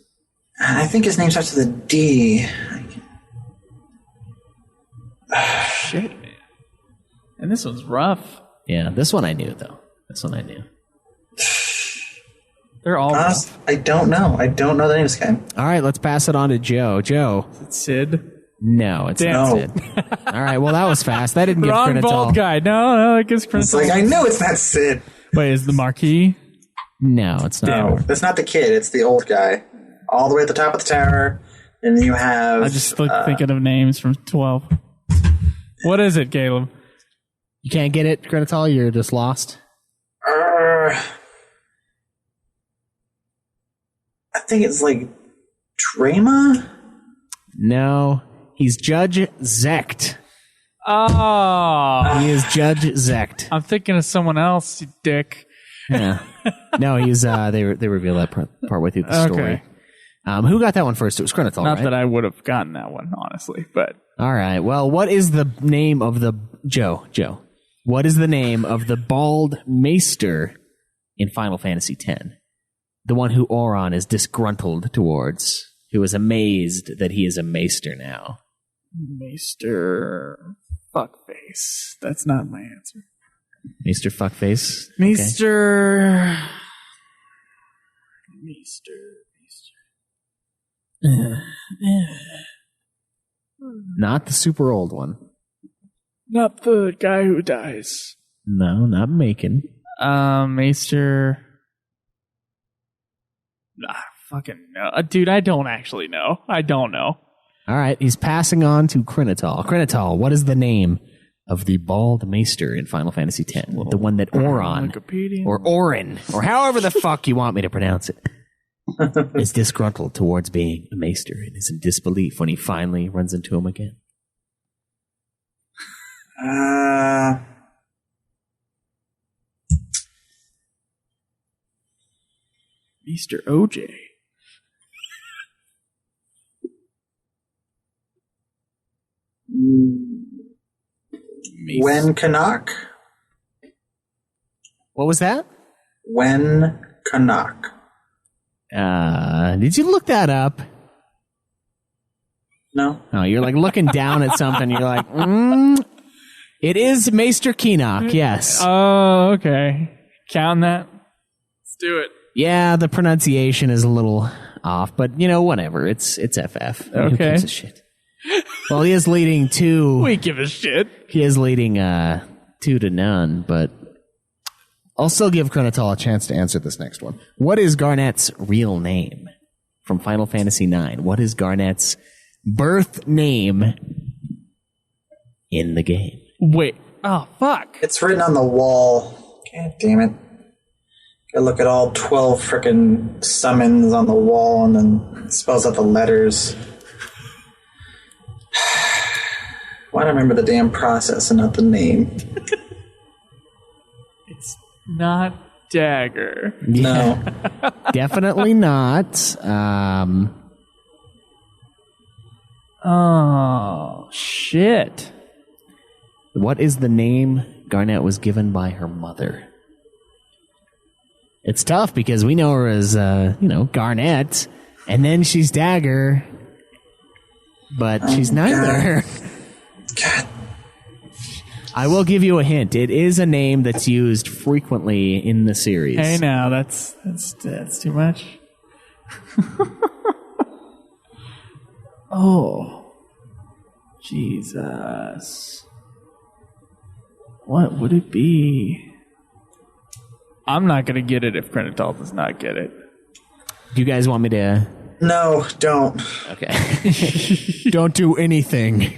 I think his name starts with a D. Shit, man. And this one's rough. Yeah, this one I knew, though. This one I knew. They're all rough. I don't know. I don't know the name of this guy. All right, let's pass it on to Joe. Joe. Is it Sid? No, it's not Sid. All right, well, that was fast. That didn't give Wrong Krinital. bald guy. No, it gives Krinital. It's like, I know it's not Sid. Wait, is the Marquis? No, it's not. No, that's not the kid. It's the old guy. All the way at the top of the tower. And then you have... I just thinking of names from 12. What is it, Caleb? You can't get it, Krinital? You're just lost? I think it's like Drama? No, he's Judge Zecht. Oh. He is Judge Zecht. I'm thinking of someone else, you dick. Yeah. No, he's they reveal that part with you the story. Okay. Who got that one first? It was Krinital, Not right? that I would have gotten that one, honestly, but... All right. Well, what is the name of the... Joe. What is the name of the bald maester in Final Fantasy X? The one who Auron is disgruntled towards, who is amazed that he is a maester now. Maester... Fuckface. That's not my answer. Maester Fuckface? Maester... Not the super old one. Not the guy who dies. No, not Macon. Maester... fucking no. Dude, I don't actually know. I don't know. All right, he's passing on to Krinital. Krinital, what is the name of the bald maester in Final Fantasy X? The one that Auron, or Orin, or however the fuck you want me to pronounce it, is disgruntled towards being a maester and is in disbelief when he finally runs into him again. Maester OJ. Wen Canuck? What was that? Wen Canuck. Did you look that up? No. Oh, you're like looking down at something. You're like, It is Maester Keenock, yes. Oh, okay. Count that. Let's do it. Yeah, the pronunciation is a little off, but whatever. It's FF. Okay. Who gives a shit? Well, he is leading 2. We give a shit. He is leading 2-0, but I'll still give Krinital a chance to answer this next one. What is Garnet's real name from Final Fantasy IX? What is Garnet's birth name in the game? Wait. Oh, fuck. It's written on the wall. God damn it. Gotta look at all 12 frickin' summons on the wall and then it spells out the letters. Why do I remember the damn process and not the name? It's not Dagger. No. Definitely not. Oh, shit. What is the name Garnet was given by her mother? It's tough because we know her as, Garnet, and then she's Dagger, but she's neither. God. I will give you a hint. It is a name that's used frequently in the series. Hey, now that's too much. Oh, Jesus! What would it be? I'm not going to get it if Krinital does not get it. Do you guys want me to? No, don't. Okay. Don't do anything.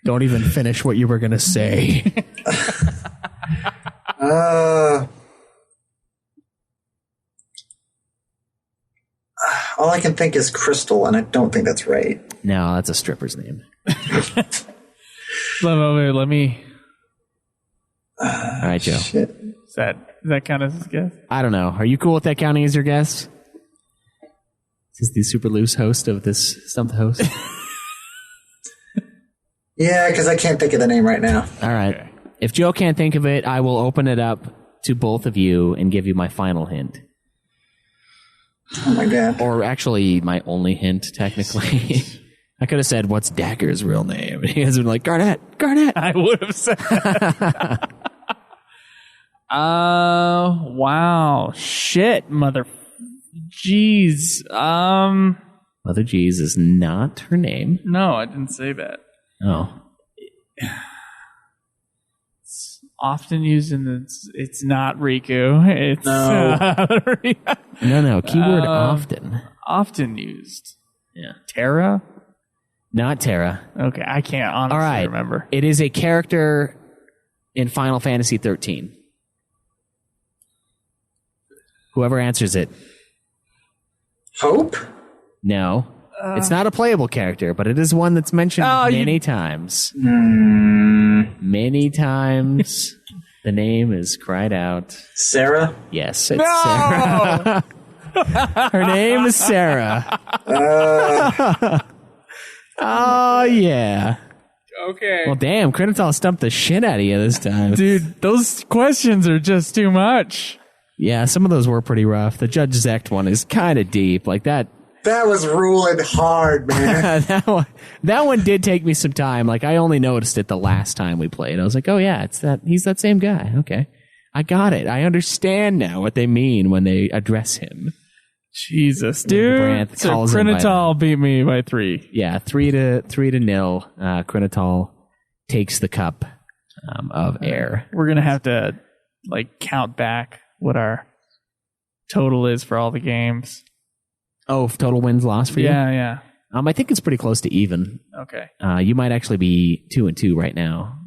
Don't even finish what you were going to say. All I can think is Crystal, and I don't think that's right. No, that's a stripper's name. Let me. All right, Joe. Shit. Does that count as a guess? I don't know. Are you cool with that counting as your guess? Is the super loose host of this Stump the Host? Yeah, because I can't think of the name right now. All right. Okay. If Joe can't think of it, I will open it up to both of you and give you my final hint. Oh my god. Or actually, my only hint, technically. I could have said, what's Dagger's real name? And he has been like, Garnet. I would have said that. Wow. Shit, mother. Jeez. Mother Jeez is not her name. No, I didn't say that. Oh. It's often used in the. It's not Riku. It's No. Keyword often. Often used. Yeah. Terra? Not Terra. Okay, I can't honestly remember. It is a character in Final Fantasy 13. Whoever answers it. Hope? No. It's not a playable character, but it is one that's mentioned many times. Many times. The name is cried out. Sarah? Yes, it's Sarah. Her name is Sarah. Oh, yeah. Okay. Well, damn, Krinital stumped the shit out of you this time. Dude, those questions are just too much. Yeah, some of those were pretty rough. The Judge Zect one is kind of deep. Like that. That was ruling hard, man. that one did take me some time. Like I only noticed it the last time we played. I was like, oh yeah, he's that same guy. Okay. I got it. I understand now what they mean when they address him. Jesus, dude. So Krinital beat me by 3. Yeah, 3-0. Krinital takes the cup of air. We're gonna have to count back what our total is for all the games. Oh, total wins loss for you? Yeah. I think it's pretty close to even. Okay. You might actually be 2-2 right now,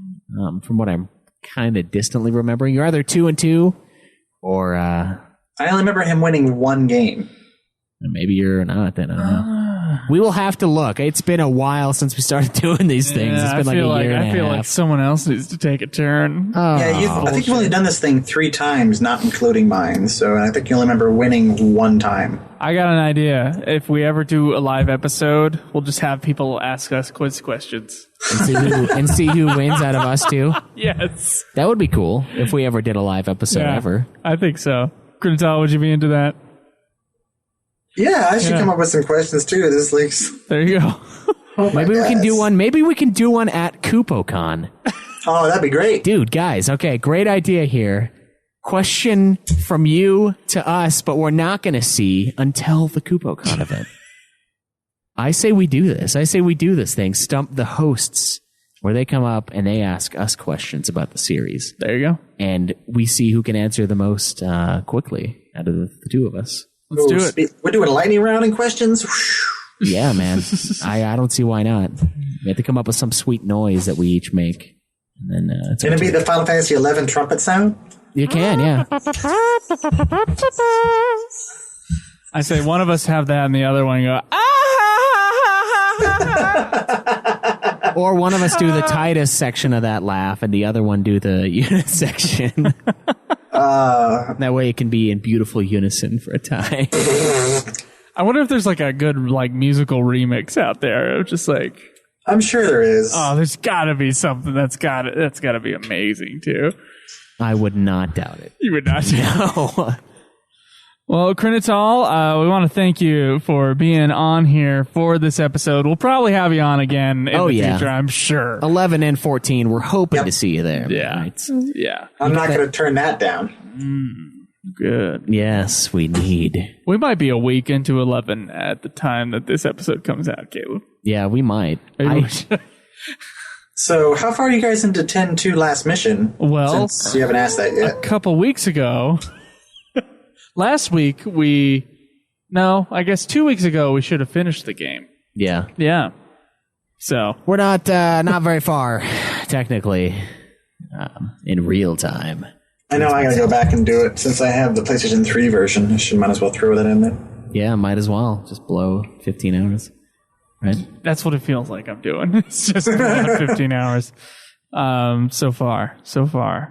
from what I'm kind of distantly remembering. You're either 2-2 or. I only remember him winning one game. Maybe you're not. Then I don't know. We will have to look. It's been a while since we started doing these things. It's been a year and a half. I feel like someone else needs to take a turn. Oh, yeah, I think you've only done this thing 3 times, not including mine. So I think you only remember winning 1 time. I got an idea. If we ever do a live episode, we'll just have people ask us quiz questions. And see who wins out of us two? Yes. That would be cool if we ever did a live episode ever. I think so. Krinital, would you be into that? Yeah, I should come up with some questions too. This leaks. There you go. Maybe we can do one. Maybe we can do one at KupoCon. Oh, that'd be great. Dude, guys, okay, great idea here. Question from you to us, but we're not going to see until the KupoCon event. I say we do this. I say we do this thing, Stump the Hosts, where they come up and they ask us questions about the series. There you go. And we see who can answer the most quickly out of the two of us. Let's do it. We're doing a lightning round in questions? Yeah, man. I don't see why not. We have to come up with some sweet noise that we each make. And then Can it be the Final Fantasy 11 trumpet sound? You can, yeah. I say one of us have that and the other one go, Or one of us do the Titus section of that laugh and the other one do the unit section. That way it can be in beautiful unison for a time. I wonder if there's a good musical remix out there of just I'm sure there is. Oh, there's got to be something that's got to be amazing too. I would not doubt it. You would not doubt it. No. Well, Krinital, we want to thank you for being on here for this episode. We'll probably have you on again in the future, I'm sure. 11 and 14, we're hoping to see you there. Yeah. Right? Yeah. I'm not going to turn that down. Good. Yes, we need. We might be a week into 11 at the time that this episode comes out, Caleb. Yeah, we might. So, how far are you guys into 10-2 last mission? Well, since you haven't asked that yet. A couple weeks ago, Last week, I guess 2 weeks ago, we should have finished the game. Yeah. Yeah. So. We're not very far, technically, in real time. I know I gotta go back and do it. Since I have the PlayStation 3 version, I might as well throw that in there. Yeah, might as well. Just blow 15 hours. Right? That's what it feels like I'm doing. It's just about 15 hours. So far.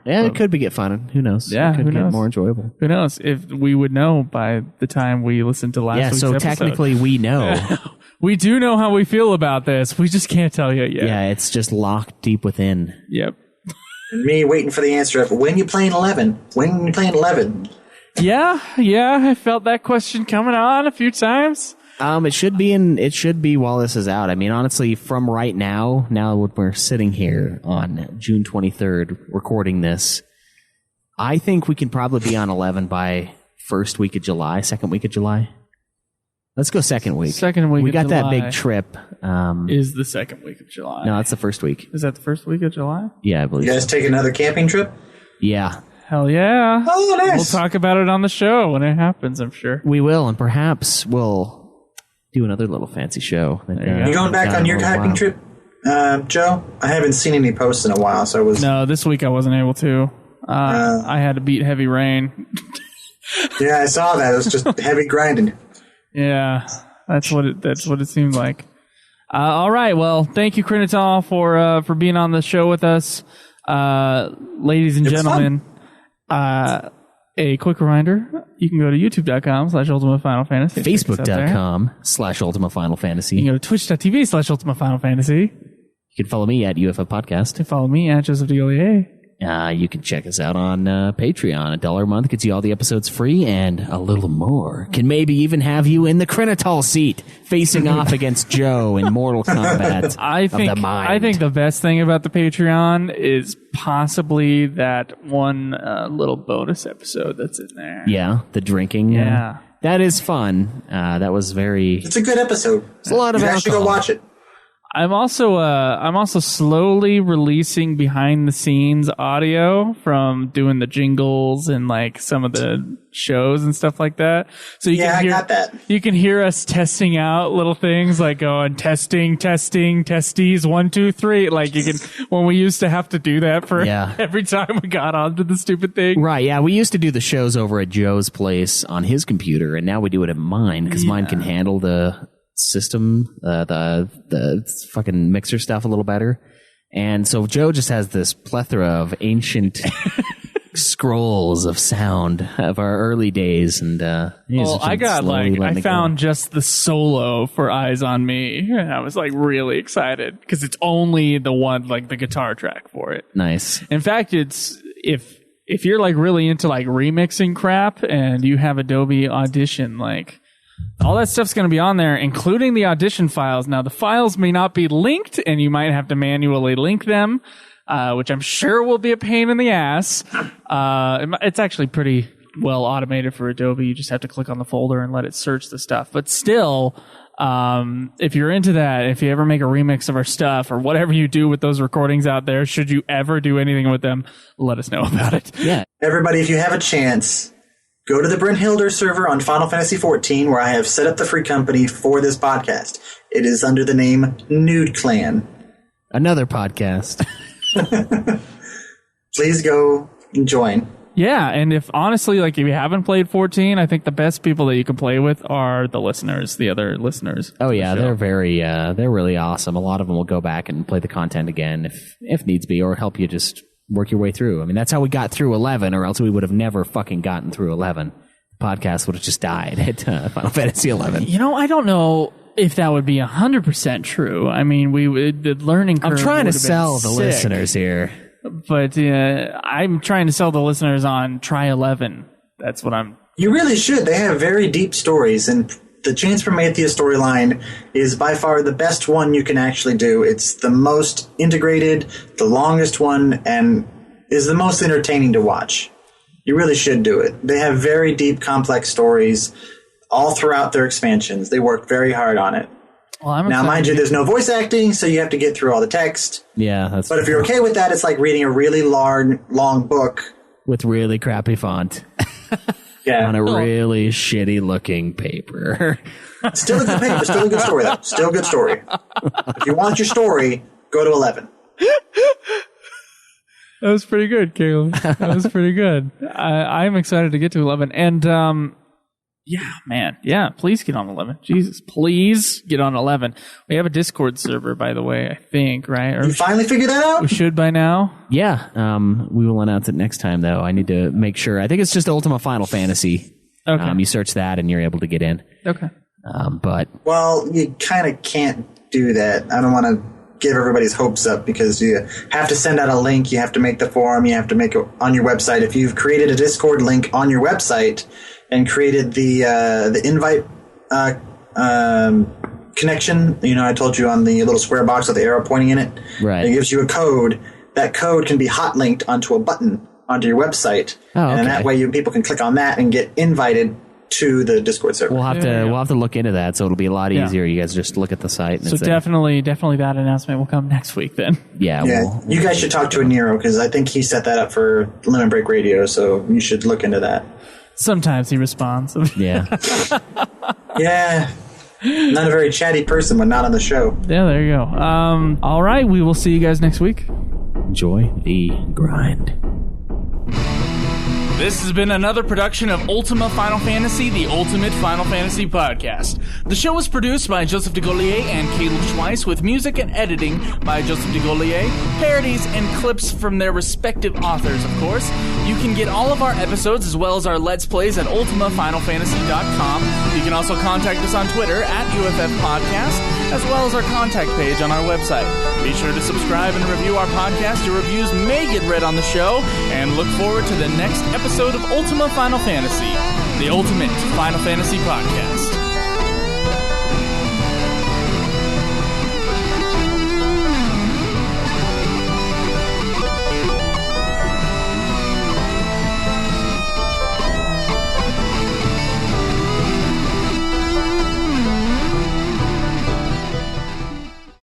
Yeah, it could get fun. Who knows? Yeah, it could who get knows? more enjoyable. Who knows? If we would know by the time we listened to last week's so episode. technically we know. We do know how we feel about this. We just can't tell you yet. Yeah, it's just locked deep within. Yep. And me waiting for the answer of when you playing 11? When you playing 11? Yeah, I felt that question coming on a few times. It should be while this is out. I mean, honestly, from right now we're sitting here on June 23rd recording this, I think we can probably be on 11 by second week of July. Let's go second week. Second week we of got July that big trip. Is the second week of July. No, that's the first week. Is that the first week of July? Yeah, I believe You guys so. take another camping trip? Yeah. Hell yeah. Oh, nice. We'll talk about it on the show when it happens, I'm sure. We will, and perhaps we'll do another little fancy show. You going back on your camping trip, Joe? I haven't seen any posts in a while, so I was... No, this week I wasn't able to. I had to beat heavy rain. Yeah, I saw that. It was just heavy grinding. Yeah, that's what it seemed like. All right, well, thank you, Krinital, for being on the show with us. Ladies and gentlemen, a quick reminder, you can go to youtube.com/Ultimate Final Fantasy. Facebook.com/Ultimate Final Fantasy. You can go to twitch.tv/Ultimate Final Fantasy. You can follow me at UFO Podcast. To follow me at Joseph DeGolier. You can check us out on Patreon. $1 a month gets you all the episodes free, and a little more can maybe even have you in the Krinital seat, facing off against Joe in Mortal Kombat of the mind. I think the best thing about the Patreon is possibly that one little bonus episode that's in there. Yeah, the drinking. Yeah. That is fun. That was very... It's a good episode. It's a lot of You should go alcohol. watch it. I'm also slowly releasing behind the scenes audio from doing the jingles and like some of the shows and stuff like that. So you can hear, I got that. You can hear us testing out little things like going testing, testes, 1, 2, 3. Like you can, when we used to have to do that for every time we got onto the stupid thing. Right. Yeah. We used to do the shows over at Joe's place on his computer, and now we do it at mine because mine can handle the system, the fucking mixer stuff a little better. And so Joe just has this plethora of ancient scrolls of sound of our early days, and I found just the solo for Eyes on Me, and I was like really excited because it's only the one, like the guitar track for it. Nice. In fact, it's if you're like really into like remixing crap and you have Adobe Audition, like all that stuff's going to be on there, including the audition files. Now, the files may not be linked, and you might have to manually link them, which I'm sure will be a pain in the ass. It's actually pretty well automated for Adobe. You just have to click on the folder and let it search the stuff. But still, if you're into that, if you ever make a remix of our stuff or whatever you do with those recordings out there, should you ever do anything with them, let us know about it. Yeah. Everybody, if you have a chance, go to the Brynhilder server on Final Fantasy XIV, where I have set up the free company for this podcast. It is under the name Nude Clan. Another podcast. Please go and join. Yeah, and if honestly, like if you haven't played 14, I think the best people that you can play with are the listeners, the other listeners. Oh yeah, they're they're really awesome. A lot of them will go back and play the content again if needs be, or help you just work your way through. I mean, that's how we got through 11, or else we would have never fucking gotten through 11. The podcast would have just died at Final Fantasy 11. You know, I don't know if that would be 100% true. I mean, the learning curve. I'm trying to would have sell been the sick, listeners here. but I'm trying to sell the listeners on try 11. That's what I'm. You really should. They have very deep stories, and the Chains Prometheus storyline is by far the best one you can actually do. It's the most integrated, the longest one, and is the most entertaining to watch. You really should do it. They have very deep, complex stories all throughout their expansions. They work very hard on it. Well, now, mind you, there's no voice acting, so you have to get through all the text. Yeah, that's. But if you're okay with that, it's like reading a really long book with really crappy font. Yeah. on a really shitty looking paper. Still a good paper. Still a good story, though. Still a good story. If you want your story, go to 11. That was pretty good, Caleb. That was pretty good. I'm excited to get to 11. And, yeah, man. Yeah, please get on 11. Jesus, please get on 11. We have a Discord server, by the way, I think, right? Or You finally figured that out? we should by now. Yeah, we will announce it next time, though. I need to make sure. I think it's just Ultima Final Fantasy. Okay. You search that and you're able to get in. Okay. But Well, you kind of can't do that. I don't want to give everybody's hopes up because you have to send out a link. You have to make the forum. You have to make it on your website. If you've created a Discord link on your website and created the invite connection, I told you on the little square box with the arrow pointing in it. Right. It gives you a code. That code can be hot linked onto a button onto your website, and then that way people can click on that and get invited to the Discord server. we'll have to look into that, so it'll be a lot easier. You guys just look at the site. And So definitely that announcement will come next week then. Yeah, you guys should talk to a Nero because I think he set that up for Lemon Break Radio, so you should look into that. Sometimes he responds. Yeah. Yeah. Not a very chatty person when not on the show. Yeah, there you go. All right, we will see you guys next week. Enjoy the grind. This has been another production of Ultima Final Fantasy, the Ultimate Final Fantasy Podcast. The show was produced by Joseph DeGaulier and Caleb Schweiss, with music and editing by Joseph DeGaulier, parodies and clips from their respective authors, of course. You can get all of our episodes as well as our Let's Plays at ultimafinalfantasy.com. You can also contact us on Twitter at UFF Podcast, as well as our contact page on our website. Be sure to subscribe and review our podcast. Your reviews may get read on the show, and look forward to the next episode of Ultima Final Fantasy, the Ultimate Final Fantasy Podcast.